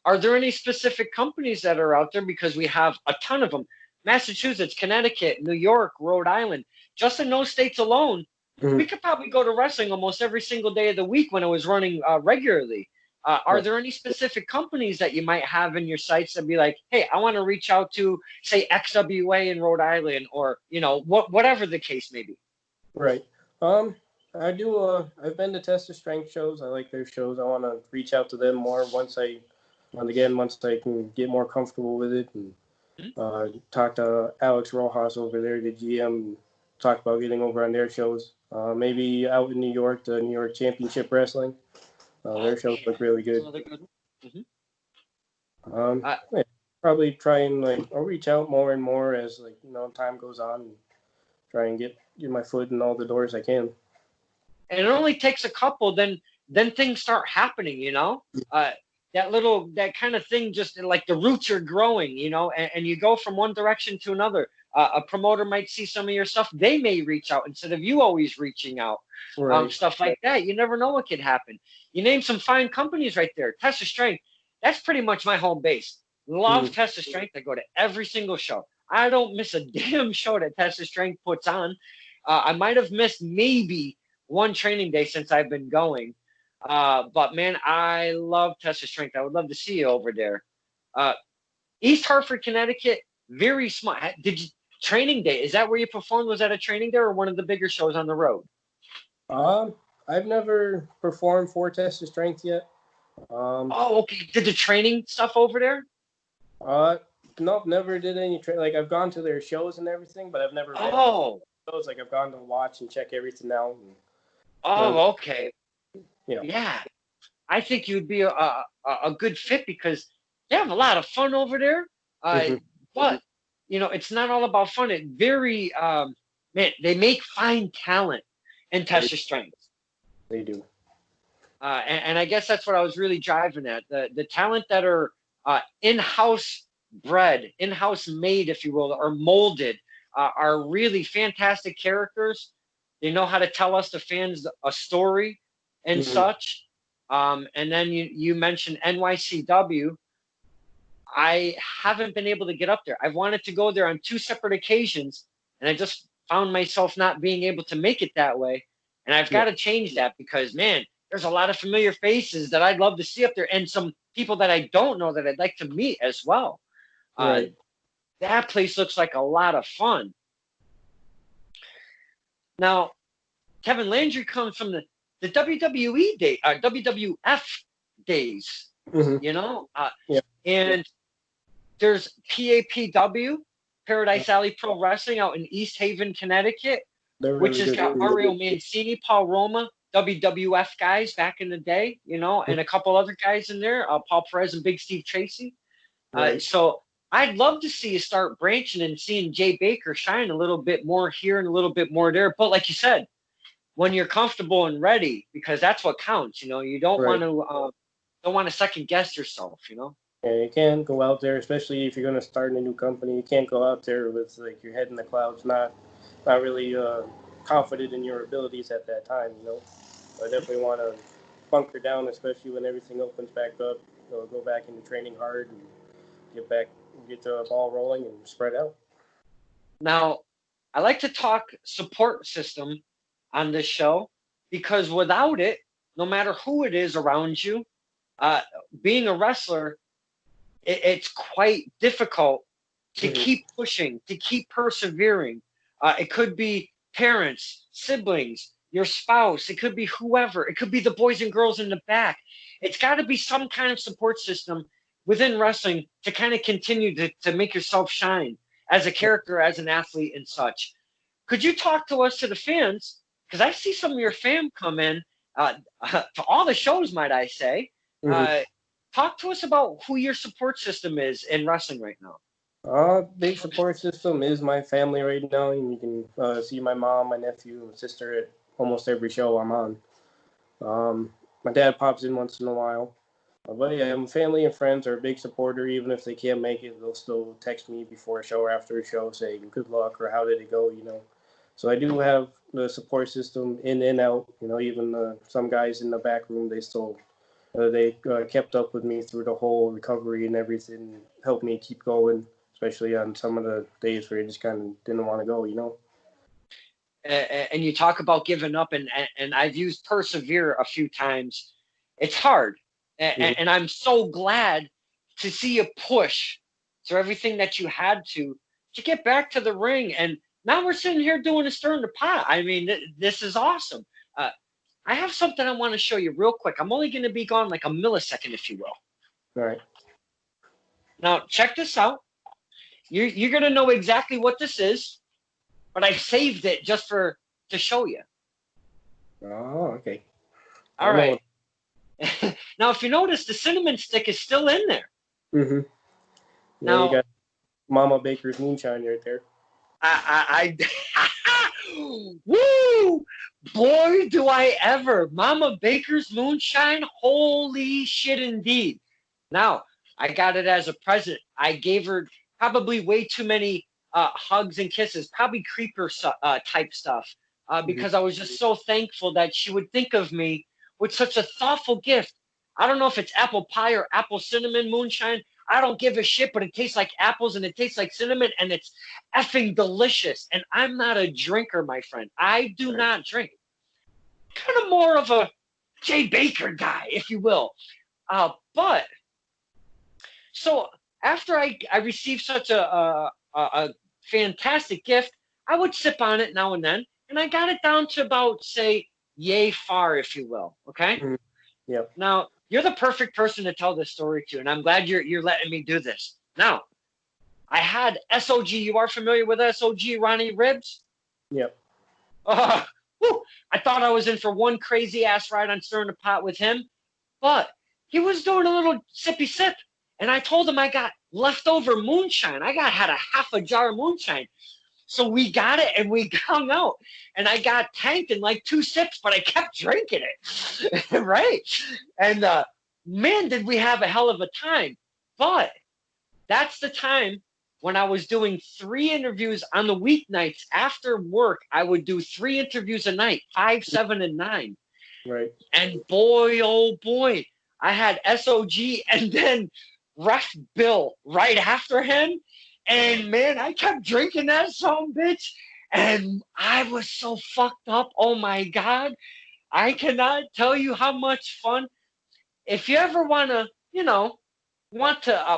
Are there any specific companies that are out there? Because we have a ton of them. Massachusetts, Connecticut, New York, Rhode Island. Just in those states alone, we Mhm. could probably go to wrestling almost every single day of the week when it was running regularly. Are Right. there any specific companies that you might have in your sights that be like, hey, I want to reach out to, say, XWA in Rhode Island, or whatever the case may be? Right. Um, I do. I've been to Test of Strength shows. I like their shows. I want to reach out to them more once I can get more comfortable with it and Talked to Alex Rojas over there, the GM, talked about getting over on their shows. Maybe out in New York, the New York Championship Wrestling. Their shows look really That's good. another good one. Yeah, probably try and I'll reach out more and more as time goes on, and try and get my foot in all the doors I can. And it only takes a couple, then things start happening, that kind of thing, just like the roots are growing, and you go from one direction to another. A promoter might see some of your stuff, they may reach out instead of you always reaching out. Right. Stuff like that, you never know what could happen. You name some fine companies right there. Test of Strength, that's pretty much my home base. Love Test of Strength. I go to every single show. I don't miss a damn show that Test of Strength puts on. I might have missed maybe one training day since I've been going. But man, I love Test of Strength. I would love to see you over there. East Hartford, Connecticut, very smart. Did you training day? Is that where you performed? Was that a training day or one of the bigger shows on the road? I've never performed for Test of Strength yet. Okay. Did the training stuff over there? Nope, never did any I've gone to their shows and everything, but I've never been Oh. to shows. I've gone to watch and check everything out. Okay. Yeah. Yeah. I think you'd be a good fit because they have a lot of fun over there. But it's not all about fun. It very man, they make fine talent in Test of Strength. They do. And I guess that's what I was really driving at. The talent that are in-house bred, in-house made, if you will, or molded, are really fantastic characters. They know how to tell us, the fans, a story and such. And then you mentioned NYCW. I haven't been able to get up there. I've wanted to go there on 2 separate occasions, and I just found myself not being able to make it that way. And I've got to change that because, man, there's a lot of familiar faces that I'd love to see up there, and some people that I don't know that I'd like to meet as well. Right. That place looks like a lot of fun. Now, Kevin Landry comes from the WWE day, WWF days, and there's PAPW, Paradise Alley Pro Wrestling, out in East Haven, Connecticut, which has got Mario Mancini, Paul Roma, WWF guys back in the day, and a couple other guys in there, Paul Perez and Big Steve Tracy. So I'd love to see you start branching and seeing Jay Baker shine a little bit more here and a little bit more there. But like you said, when you're comfortable and ready, because that's what counts. You don't want to second guess yourself. Yeah, you can't go out there, especially if you're going to start in a new company. You can't go out there with your head in the clouds, not really confident in your abilities at that time. I definitely want to bunker down, especially when everything opens back up. Go back into training hard and get the ball rolling and spread out. Now, I like to talk support system on this show because without it, no matter who it is around you, being a wrestler, it's quite difficult to keep pushing, to keep persevering. It could be parents, siblings, your spouse. It could be whoever. It could be the boys and girls in the back. It's got to be some kind of support system within wrestling to kind of continue to make yourself shine as a character, as an athlete and such. Could you talk to us, to the fans? Because I see some of your fam come in to all the shows, might I say. Talk to us about who your support system is in wrestling right now. Big support system is my family right now. And you can see my mom, my nephew, and sister at almost every show I'm on. My dad pops in once in a while. But yeah, my family and friends are a big supporter. Even if they can't make it, they'll still text me before a show or after a show saying good luck or how did it go, So I do have the support system in and out. Even some guys in the back room, they still they kept up with me through the whole recovery and everything, helped me keep going, especially on some of the days where I just kind of didn't want to go, And you talk about giving up, and I've used persevere a few times. It's hard. And I'm so glad to see you push through everything that you had to get back to the ring. And now we're sitting here doing a stir in the pot. I mean, this is awesome. I have something I want to show you real quick. I'm only going to be gone like a millisecond, if you will. All right. Now, check this out. You're gonna know exactly what this is, but I saved it just to show you. Oh, okay. All right. Now, if you notice, the cinnamon stick is still in there. Mm-hmm. Yeah, Now, you got Mama Baker's moonshine right there. Woo! Boy, do I ever. Mama Baker's moonshine. Holy shit, indeed. Now, I got it as a present. I gave her probably way too many hugs and kisses, probably creeper type stuff, because I was just so thankful that she would think of me with such a thoughtful gift. I don't know if it's apple pie or apple cinnamon moonshine. I don't give a shit, but it tastes like apples and it tastes like cinnamon and it's effing delicious. And I'm not a drinker, my friend. I do not drink. Kind of more of a Jay Baker guy, if you will. But so after I received such a fantastic gift, I would sip on it now and then, and I got it down to about, say, yay far, if you will. Okay. Mm-hmm. Yep. Now you're the perfect person to tell this story to, and I'm glad you're letting me do this. Now, I had SOG. You are familiar with SOG, Ronnie Ribs? Yep. I thought I was in for one crazy ass ride on stirring the pot with him, but he was doing a little sippy sip, and I told him I got leftover moonshine. Had a half a jar of moonshine. So we got it and we hung out, and I got tanked in like 2 sips, but I kept drinking it, right? And man, did we have a hell of a time. But that's the time when I was doing 3 interviews on the weeknights after work. I would do 3 interviews a night, 5, 7, and 9. Right. And boy, oh boy, I had SOG and then Ref Bill right after him. And man, I kept drinking that son bitch, and I was so fucked up. Oh my God. I cannot tell you how much fun. If you ever want to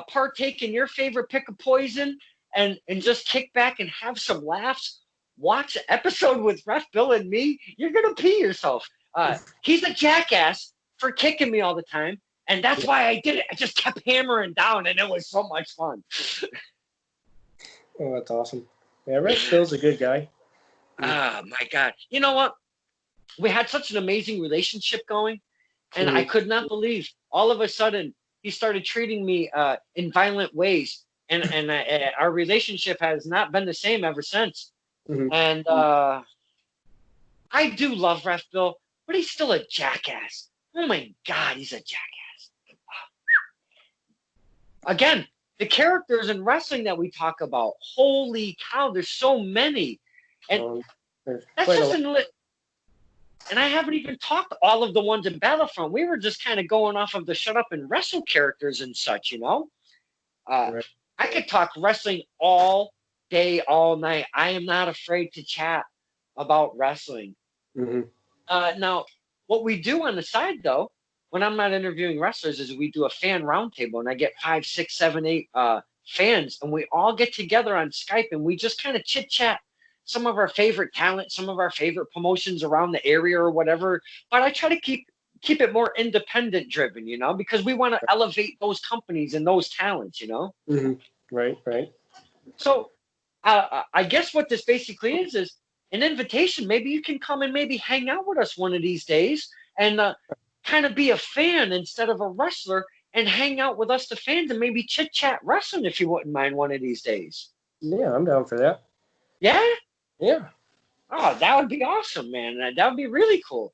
partake in your favorite pick of poison and just kick back and have some laughs, watch an episode with Ref Bill and me. You're going to pee yourself. He's a jackass for kicking me all the time. And that's why I did it. I just kept hammering down, and it was so much fun. Oh, that's awesome. Yeah, Ref Bill's a good guy. Ah, my God. You know what? We had such an amazing relationship going, and I could not believe all of a sudden he started treating me in violent ways, and our relationship has not been the same ever since. Mm-hmm. And I do love Ref Bill, but he's still a jackass. Oh my God, he's a jackass. Again, the characters in wrestling that we talk about, holy cow, there's so many. And that's just and I haven't even talked all of the ones in Battlefront. We were just kind of going off of the shut up and wrestle characters and such, Right. I could talk wrestling all day, all night. I am not afraid to chat about wrestling. Mm-hmm. Now, what we do on the side, though, when I'm not interviewing wrestlers, is we do a fan roundtable, and I get 5, 6, 7, 8 fans, and we all get together on Skype, and we just kind of chit chat some of our favorite talent, some of our favorite promotions around the area or whatever. But I try to keep it more independent driven, because we want to elevate those companies and those talents, Mm-hmm. Right. So I guess what this basically is an invitation. Maybe you can come and maybe hang out with us one of these days and kind of be a fan instead of a wrestler and hang out with us, the fans, and maybe chit chat wrestling if you wouldn't mind one of these days. Yeah, I'm down for that. Yeah? Yeah. Oh, that would be awesome, man. That would be really cool.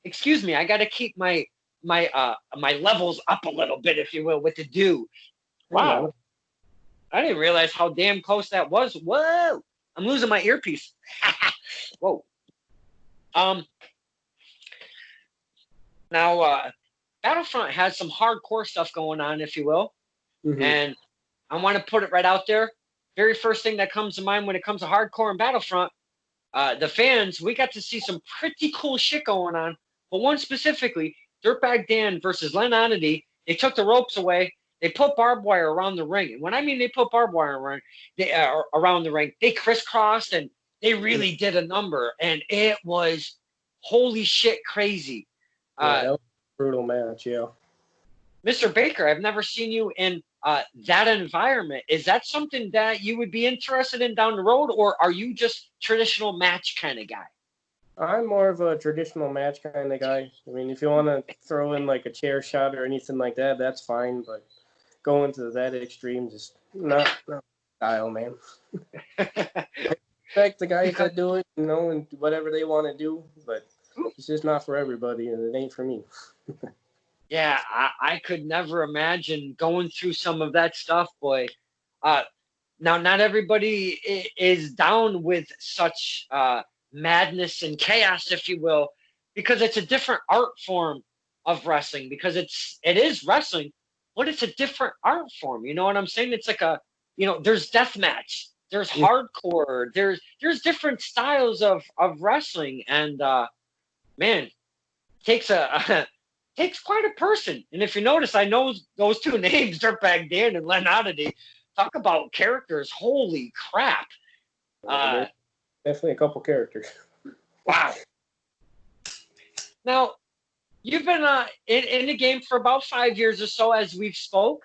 Excuse me, I got to keep my levels up a little bit, if you will, with the dew. Wow. Yeah. I didn't realize how damn close that was. Whoa. I'm losing my earpiece. Whoa. Now, Battlefront has some hardcore stuff going on, if you will. Mm-hmm. And I want to put it right out there. Very first thing that comes to mind when it comes to hardcore and Battlefront, the fans, we got to see some pretty cool shit going on. But one specifically, Dirtbag Dan versus Len Oddity, they took the ropes away. They put barbed wire around the ring. And when I mean they put barbed wire around the ring, they crisscrossed and they really did a number. And it was holy shit crazy. Yeah, that was a brutal match, yeah. Mr. Baker, I've never seen you in that environment. Is that something that you would be interested in down the road, or are you just traditional match kind of guy? I'm more of a traditional match kind of guy. I mean, if you want to throw in like a chair shot or anything like that, that's fine. But going to that extreme, just not style, man. I respect the guys that do it, and whatever they want to do, but it's just not for everybody, and it ain't for me. Yeah, I could never imagine going through some of that stuff, boy. Uh, Now, not everybody is down with such madness and chaos, if you will, because it's a different art form of wrestling. Because it is wrestling, but it's a different art form. You know what I'm saying? It's like there's deathmatch, there's hardcore, there's different styles of wrestling, and man, takes takes quite a person. And if you notice, I know those two names, Dirtbag Dan and Len Oddity. Talk about characters. Holy crap. Definitely a couple characters. Wow. Now, you've been in the game for about 5 years or so, as we've spoke.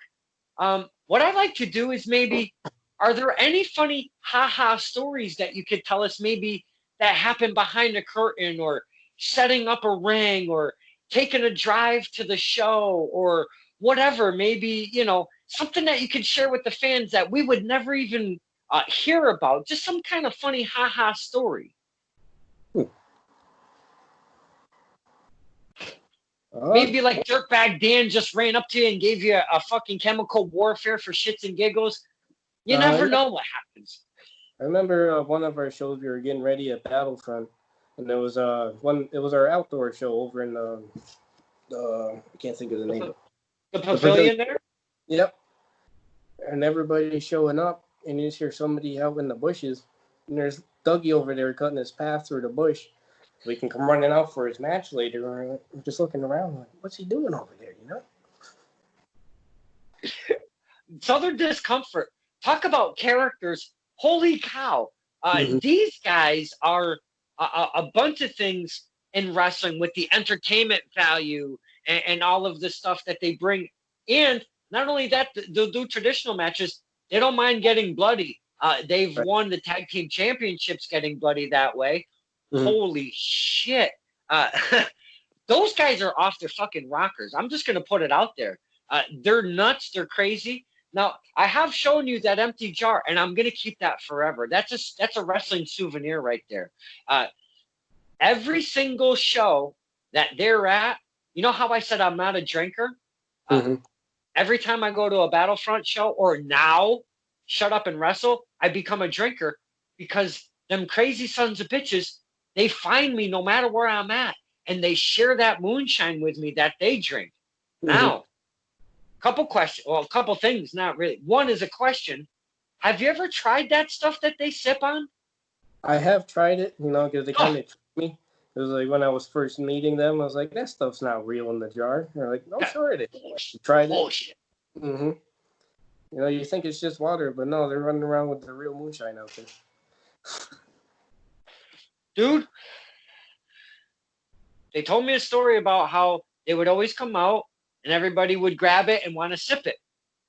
What I'd like to do is maybe, are there any funny ha-ha stories that you could tell us maybe that happened behind the curtain, or setting up a ring, or taking a drive to the show, or whatever, maybe, something that you could share with the fans that we would never even hear about, just some kind of funny ha-ha story. Maybe like Dirtbag Dan just ran up to you and gave you a fucking chemical warfare for shits and giggles. You never know what happens. I remember one of our shows, we were getting ready at Battlefront, and there was it was our outdoor show over in I can't think of the name. The pavilion there? Yep. And everybody's showing up, and you just hear somebody out in the bushes, and there's Dougie over there cutting his path through the bush. We can come running out for his match later, and we're just looking around like, what's he doing over there, Southern Discomfort. Talk about characters. Holy cow. These guys are a bunch of things in wrestling with the entertainment value and all of the stuff that they bring. And not only that, they'll do traditional matches. They don't mind getting bloody. They've won the tag team championships getting bloody that way. Holy shit. Those guys are off their fucking rockers. I'm just going to put it out there. They're nuts. They're crazy. Now, I have shown you that empty jar, and I'm going to keep that forever. That's a wrestling souvenir right there. Every single show that they're at, you know how I said I'm not a drinker? Every time I go to a Battlefront show, or now, Shut Up and Wrestle, I become a drinker, because them crazy sons of bitches, they find me no matter where I'm at, and they share that moonshine with me that they drink. Now, a couple things, not really. One is a question. Have you ever tried that stuff that they sip on? I have tried it, because they kind of tricked me. It was like when I was first meeting them, I was like, that stuff's not real in the jar. They're like, no, sure it is. You tried it? Bullshit. You think it's just water, but no, they're running around with the real moonshine out there. Dude, they told me a story about how they would always come out and everybody would grab it and want to sip it,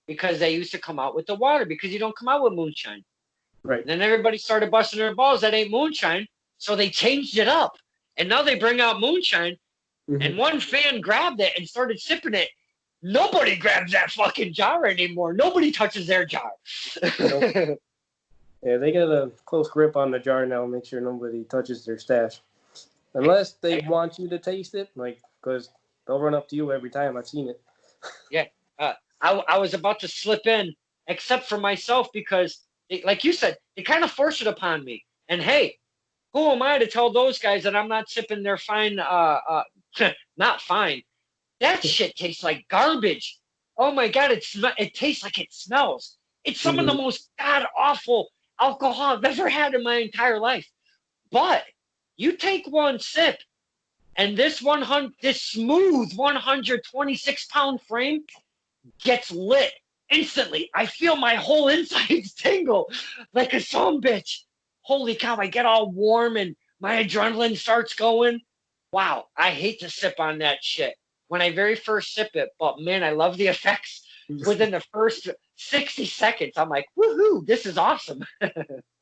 because they used to come out with the water, because you don't come out with moonshine. Right. And then everybody started busting their balls. That ain't moonshine. So they changed it up. And now they bring out moonshine. And one fan grabbed it and started sipping it. Nobody grabs that fucking jar anymore. Nobody touches their jar. Yeah, they got a close grip on the jar now. Make sure nobody touches their stash. Unless they want you to taste it, because they'll run up to you every time. I've seen it. Yeah. I was about to slip in, except for myself, because, like you said, they kind of forced it upon me. And hey, who am I to tell those guys that I'm not sipping their fine, not fine. That shit tastes like garbage. Oh my God, it tastes like it smells. It's some of the most god-awful alcohol I've ever had in my entire life. But you take one sip, and this smooth 126-pound frame gets lit instantly. I feel my whole insides tingle like a sumbitch. Holy cow, I get all warm and my adrenaline starts going. Wow, I hate to sip on that shit when I very first sip it, but man, I love the effects within the first 60 seconds. I'm like, woohoo, this is awesome.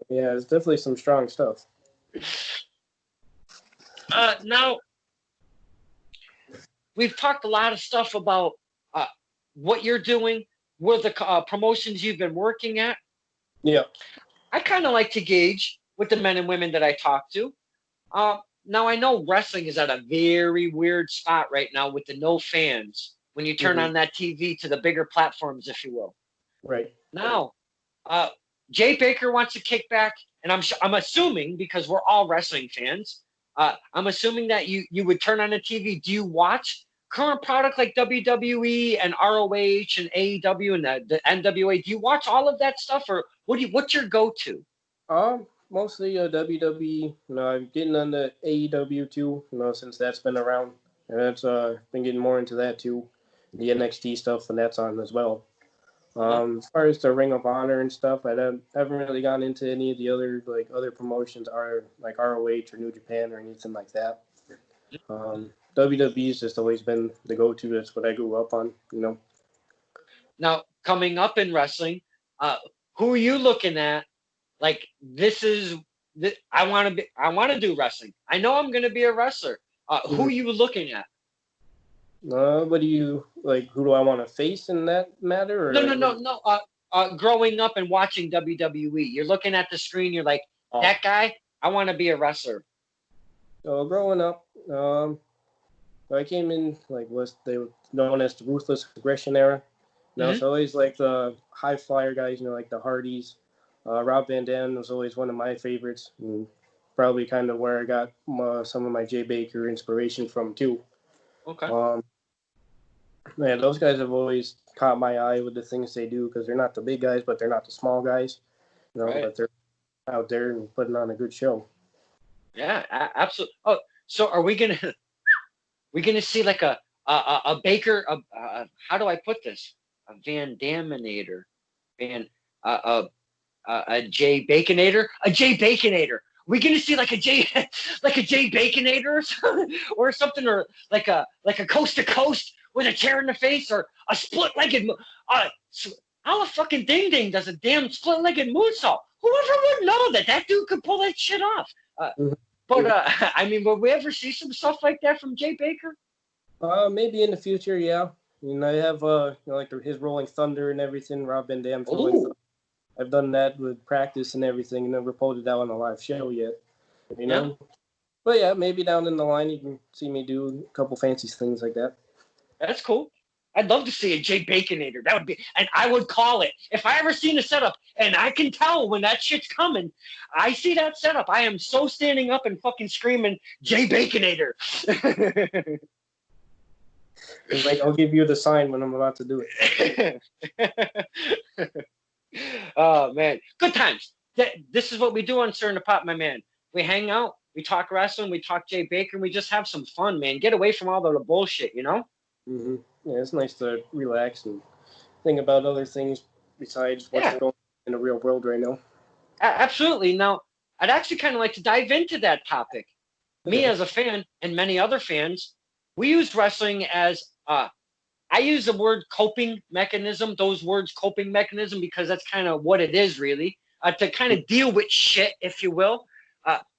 Yeah, it's definitely some strong stuff. Now, we've talked a lot of stuff about what you're doing, where the promotions you've been working at. Yeah. I kind of like to gauge with the men and women that I talk to. Now, I know wrestling is at a very weird spot right now with the no fans when you turn on that TV to the bigger platforms, if you will. Right. Now, Jay Baker wants to kick back, and I'm assuming, because we're all wrestling fans, I'm assuming that you would turn on the TV. Do you watch current product like WWE and ROH and AEW and the NWA? Do you watch all of that stuff, or what's your go-to? Mostly WWE. You know, I'm getting on the AEW too. You know, since that's been around, and that's been getting more into that too. The NXT stuff, and that's on as well. As far as the Ring of Honor and stuff, I haven't really gotten into any of the other promotions, are like ROH or New Japan or anything like that. WWE's just always been the go-to. That's what I grew up on. You know. Now, coming up in wrestling, who are you looking at? Like, I want to do wrestling. I know I'm going to be a wrestler. Who are you looking at? What do you like? Who do I want to face in that matter? Or No. Growing up and watching WWE, you're looking at the screen. You're like, that guy. I want to be a wrestler. So growing up, I came in like was they were known as the Ruthless Aggression era. You know, so always like the high flyer guys. You know, like the Hardys. Rob Van Dam was always one of my favorites, and probably kind of where I got some of my Jay Baker inspiration from too. Okay. Man, those guys have always caught my eye with the things they do, because they're not the big guys, but they're not the small guys. You know, but they're out there and putting on a good show. Yeah, absolutely. Oh, so are we gonna see like a Baker? How do I put this? A Van Daminator, a Jay Bakinator, a Jay Bakinator. We gonna see like a Jay Bakinator or something, or like a coast to coast with a chair in the face, or a split-legged. How a fucking ding ding does a damn split-legged moonsault? Whoever would know that dude could pull that shit off? But I mean, will we ever see some stuff like that from Jay Baker? Maybe in the future, yeah. I mean, I have like his Rolling Thunder and everything. Rob Van Dam. I've done that with practice and everything. Never pulled it out on a live show yet. You know. Yeah. But yeah, maybe down in the line you can see me do a couple fancy things like that. That's cool. I'd love to see a Jay Bakinator. That would be, and I would call it. If I ever seen a setup, and I can tell when that shit's coming, I see that setup, I am so standing up and fucking screaming, Jay Bakinator. It's like, I'll give you the sign when I'm about to do it. Oh, man. Good times. This is what we do on Stir in the Pot, my man. We hang out, we talk wrestling, we talk Jay Baker, and we just have some fun, man. Get away from all the bullshit, you know? Mm-hmm. Yeah, it's nice to relax and think about other things besides what's going on in the real world right now. Absolutely. Now, I'd actually kind of like to dive into that topic. Me as a fan, and many other fans, we use wrestling as I use the word coping mechanism, those words coping mechanism, because that's kind of what it is really, to kind of deal with shit, if you will.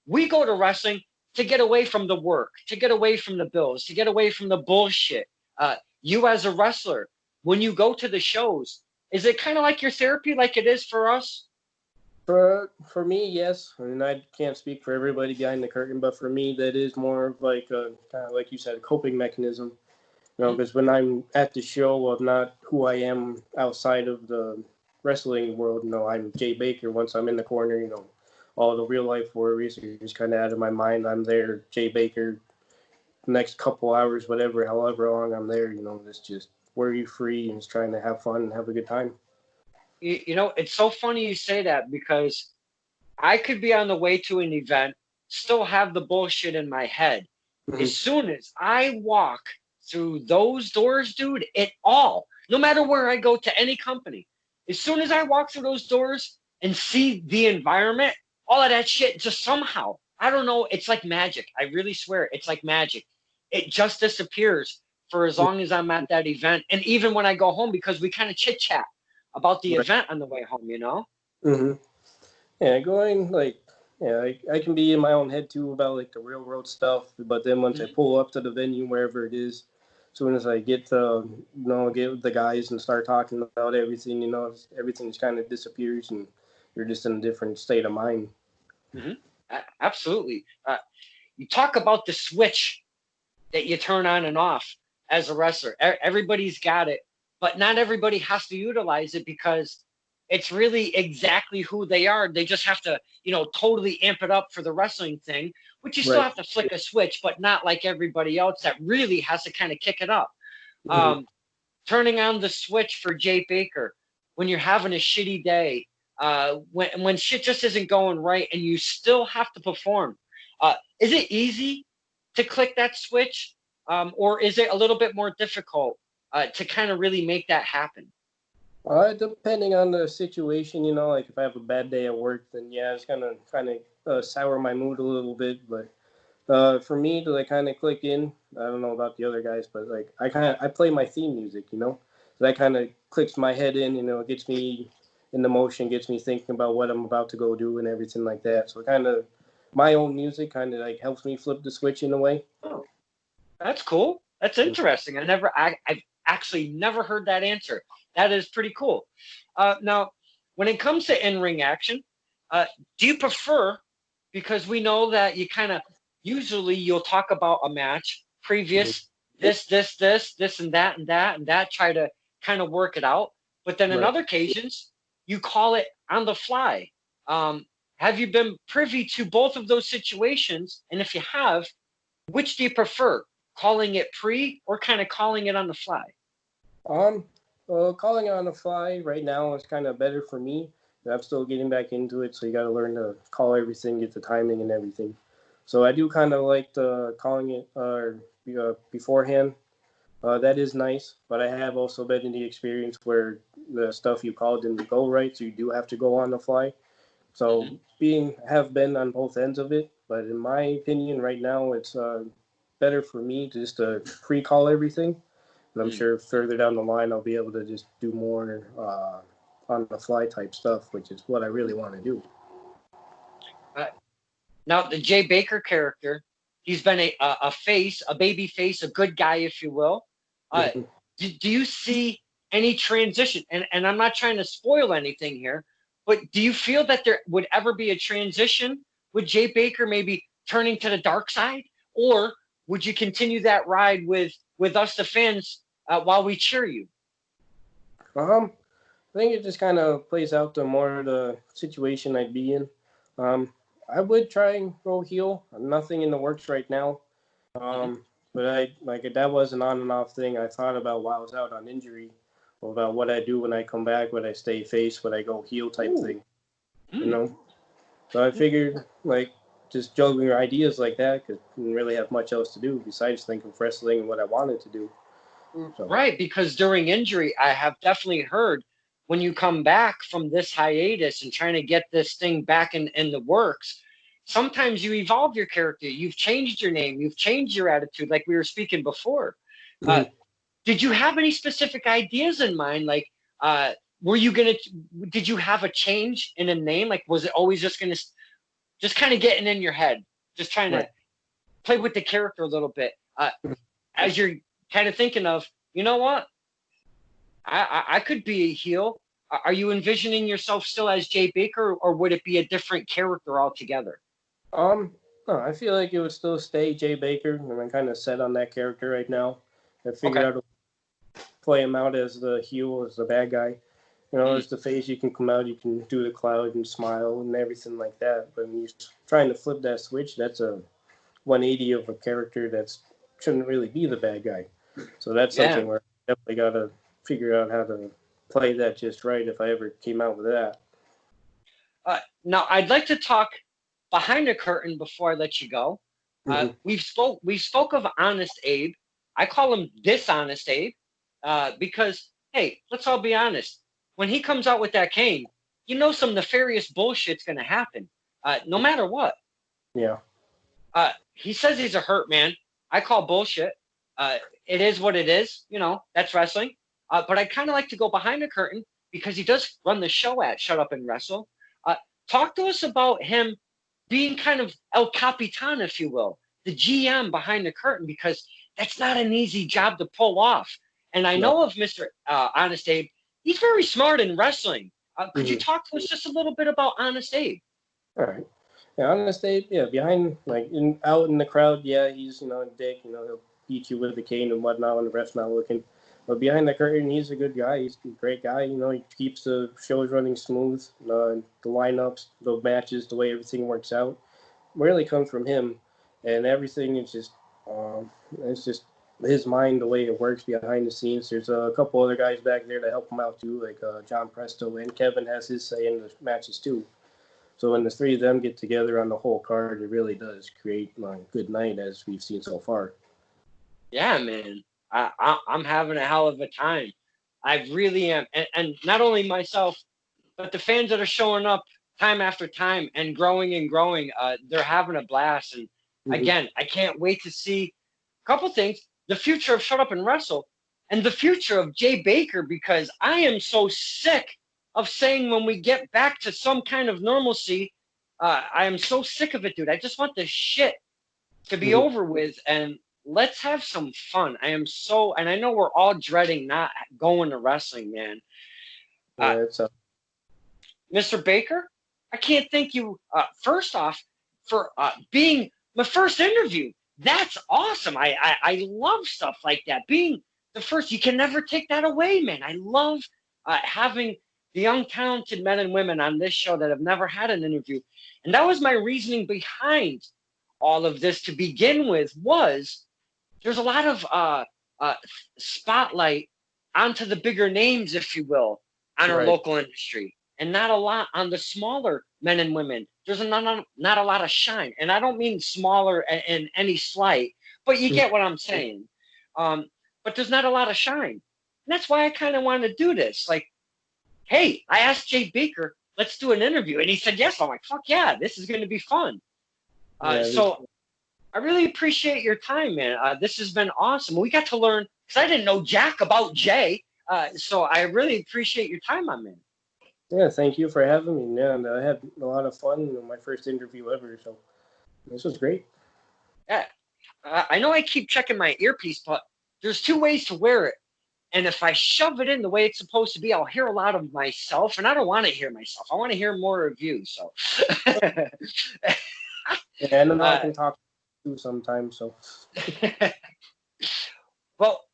We go to wrestling to get away from the work, to get away from the bills, to get away from the bullshit. You as a wrestler, when you go to the shows, is it kind of like your therapy like it is for us? For me, yes. I mean, I can't speak for everybody behind the curtain, but for me, that is more of like a kind of like you said, coping mechanism. You know, because when I'm at the show, I'm not who I am outside of the wrestling world. You know, I'm Jay Baker. Once I'm in the corner, you know, all the real life worries are just kind of out of my mind. I'm there, Jay Baker. Next couple hours, whatever, however long I'm there, you know, it's just worry free and just trying to have fun and have a good time. You know, it's so funny you say that, because I could be on the way to an event, still have the bullshit in my head. Mm-hmm. As soon as I walk through those doors, dude, no matter where I go to any company, as soon as I walk through those doors and see the environment, all of that shit just somehow, I don't know, it's like magic. I really swear, it's like magic. It just disappears for as long as I'm at that event, and even when I go home, because we kind of chit chat about the Right. event on the way home. Hmm. Yeah, going like yeah, I can be in my own head too about like the real world stuff, but then once I Mhm. pull up to the venue wherever it is, as soon as I get to get with the guys and start talking about everything, everything just kind of disappears and you're just in a different state of mind. Mhm. Absolutely. You talk about the switch that you turn on and off as a wrestler. Everybody's got it, but not everybody has to utilize it because it's really exactly who they are. They just have to, totally amp it up for the wrestling thing, which you still Right. have to flick a switch, but not like everybody else that really has to kind of kick it up. Hmm. Um, Turning on the switch for Jay Baker when you're having a shitty day, when shit just isn't going right and you still have to perform. Is it easy to click that switch, or is it a little bit more difficult to kind of really make that happen? Depending on the situation, like if I have a bad day at work, then yeah, it's gonna kind of sour my mood a little bit. But for me to like kind of click in, I don't know about the other guys, but like I play my theme music, so that kind of clicks my head in, it gets me in the motion, gets me thinking about what I'm about to go do and everything like that. So kind of my own music kind of like helps me flip the switch in a way. Oh, that's cool. That's interesting. I've actually never heard that answer. That is pretty cool. Now, when it comes to in-ring action, uh, do you prefer, because we know that you kind of usually you'll talk about a match previous this and that and that and that, try to kind of work it out. But then in Right. other occasions, you call it on the fly. Um, have you been privy to both of those situations? And if you have, which do you prefer? Calling it pre or kind of calling it on the fly? Um, well, calling on the fly right now is kind of better for me. I'm still getting back into it, so you got to learn to call everything, get the timing and everything. So I do kind of like the calling it beforehand. That is nice, but I have also been in the experience where the stuff you called didn't go right, so you do have to go on the fly. So Mm-hmm. have been on both ends of it, but in my opinion, right now it's better for me to just pre-call everything. And I'm Mm. sure further down the line, I'll be able to just do more on the fly type stuff, which is what I really want to do. Uh, Now, the Jay Baker character, he's been a face, a baby face, a good guy, if you will. Uh, Mhm. do you see any transition? And I'm not trying to spoil anything here, but do you feel that there would ever be a transition with Jay Baker maybe turning to the dark side? Or would you continue that ride with us, the fans, while we cheer you? Um, I think it just kind of plays out to more of the situation I'd be in. Um, I would try and go heel. Nothing in the works right now. Mhm. But I like that was an on and off thing I thought about while I was out on injury, about what I do when I come back, would I stay face, would I go heel type Ooh. thing, you Mm. know. So I figured like just juggling ideas like that because I didn't really have much else to do besides think of wrestling and what I wanted to do. So Right, because during injury, I have definitely heard when you come back from this hiatus and trying to get this thing back in the works, sometimes you evolve your character. You've changed your name, you've changed your attitude, like we were speaking before. Uh, mhm. did you have any specific ideas in mind? Like, uh, were you gonna? Did you have a change in a name? Like, was it always just gonna just kind of getting in your head, just trying Right. to play with the character a little bit, as you're kind of thinking of, you know what? I could be a heel. Are you envisioning yourself still as Jay Baker, or would it be a different character altogether? Um, no, I feel like it would still stay Jay Baker, and I'm kind of set on that character right now. I figured Okay. out to play him out as the heel, as the bad guy. Mm. As the face, you can come out, you can do the cloud and smile and everything like that. But when you're trying to flip that switch, that's a 180 of a character that shouldn't really be the bad guy. So that's Yeah. something where I definitely got to figure out how to play that just right if I ever came out with that. Now I'd like to talk behind the curtain before I let you go. Hmm. We spoke of Honest Abe. I call him Dishonest Abe, because hey, let's all be honest. When he comes out with that cane, some nefarious bullshit's gonna happen, no matter what. Yeah. He says he's a hurt man. I call bullshit. it is what it is. That's wrestling. But I kind of like to go behind the curtain because he does run the show at Shut Up and Wrestle. Talk to us about him being kind of El Capitan, if you will, the GM behind the curtain, because that's not an easy job to pull off. And I know of Mr. Honest Abe. He's very smart in wrestling. Could you talk to us just a little bit about Honest Abe? All right. Yeah, Honest Abe, behind, out in the crowd, he's, a dick, he'll beat you with the cane and whatnot when the ref's not looking. But behind the curtain, he's a good guy. He's a great guy. He keeps the shows running smooth. The lineups, the matches, the way everything works out really comes from him. And everything is just, it's just his mind, the way it works behind the scenes. There's a couple other guys back there to help him out too, like John Presto, and Kevin has his say in the matches too. So when the three of them get together on the whole card, it really does create a good night, as we've seen so far. Yeah, man. I'm having a hell of a time. I really am. And not only myself, but the fans that are showing up time after time and growing, they're having a blast. And again, I can't wait to see a couple things. The future of Shut Up and Wrestle and the future of Jay Baker, because I am so sick of saying when we get back to some kind of normalcy, I am so sick of it, dude. I just want this shit to be over with, and let's have some fun. And I know we're all dreading not going to wrestling, man. Mr. Baker, I can't thank you, first off, for being my first interview. That's awesome. I love stuff like that. Being the first, you can never take that away, man. I love having the young, talented men and women on this show that have never had an interview. And that was my reasoning behind all of this to begin with, was there's a lot of spotlight onto the bigger names, if you will, on our local industry, and not a lot on the smaller men and women. There's not a lot of shine. And I don't mean smaller in any slight, but you get what I'm saying. But there's not a lot of shine. And that's why I kind of wanted to do this. Like, hey, I asked Jay Baker, let's do an interview. And he said yes. I'm like, fuck yeah, this is going to be fun. So I really appreciate your time, man. This has been awesome. We got to learn, because I didn't know jack about Jay. So I really appreciate your time, my man. Yeah, thank you for having me. Yeah, and I had a lot of fun in my first interview ever. So this was great. Yeah. I know I keep checking my earpiece, but there's two ways to wear it. And if I shove it in the way it's supposed to be, I'll hear a lot of myself, and I don't want to hear myself. I want to hear more of you. So, and I can talk too sometimes. So, well,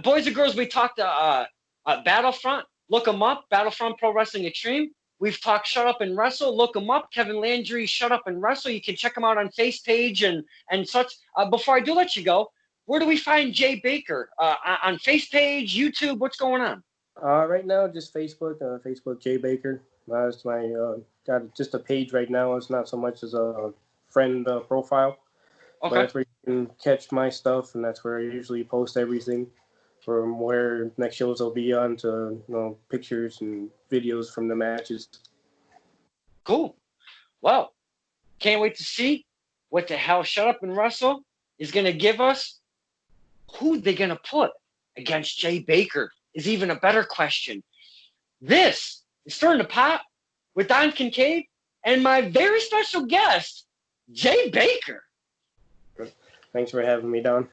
boys and girls, we talked Battlefront. Look them up, Battlefront Pro Wrestling Extreme. We've talked Shut Up and Wrestle. Look them up, Kevin Landry, Shut Up and Wrestle. You can check them out on Face page and such. Before I do let you go, where do we find Jay Baker? On Face page, YouTube, what's going on? Right now, just Facebook, Facebook Jay Baker. That's my got just a page right now. It's not so much as a friend profile. Okay. But that's where you can catch my stuff, and that's where I usually post everything from where next shows will be on to pictures and videos from the matches. Cool. Well, can't wait to see what the hell Shut Up and Wrestle is going to give us. Who they going to put against Jay Baker is even a better question. This is Stirring the Pot with Don Kincaid and my very special guest, Jay Baker. Thanks for having me, Don.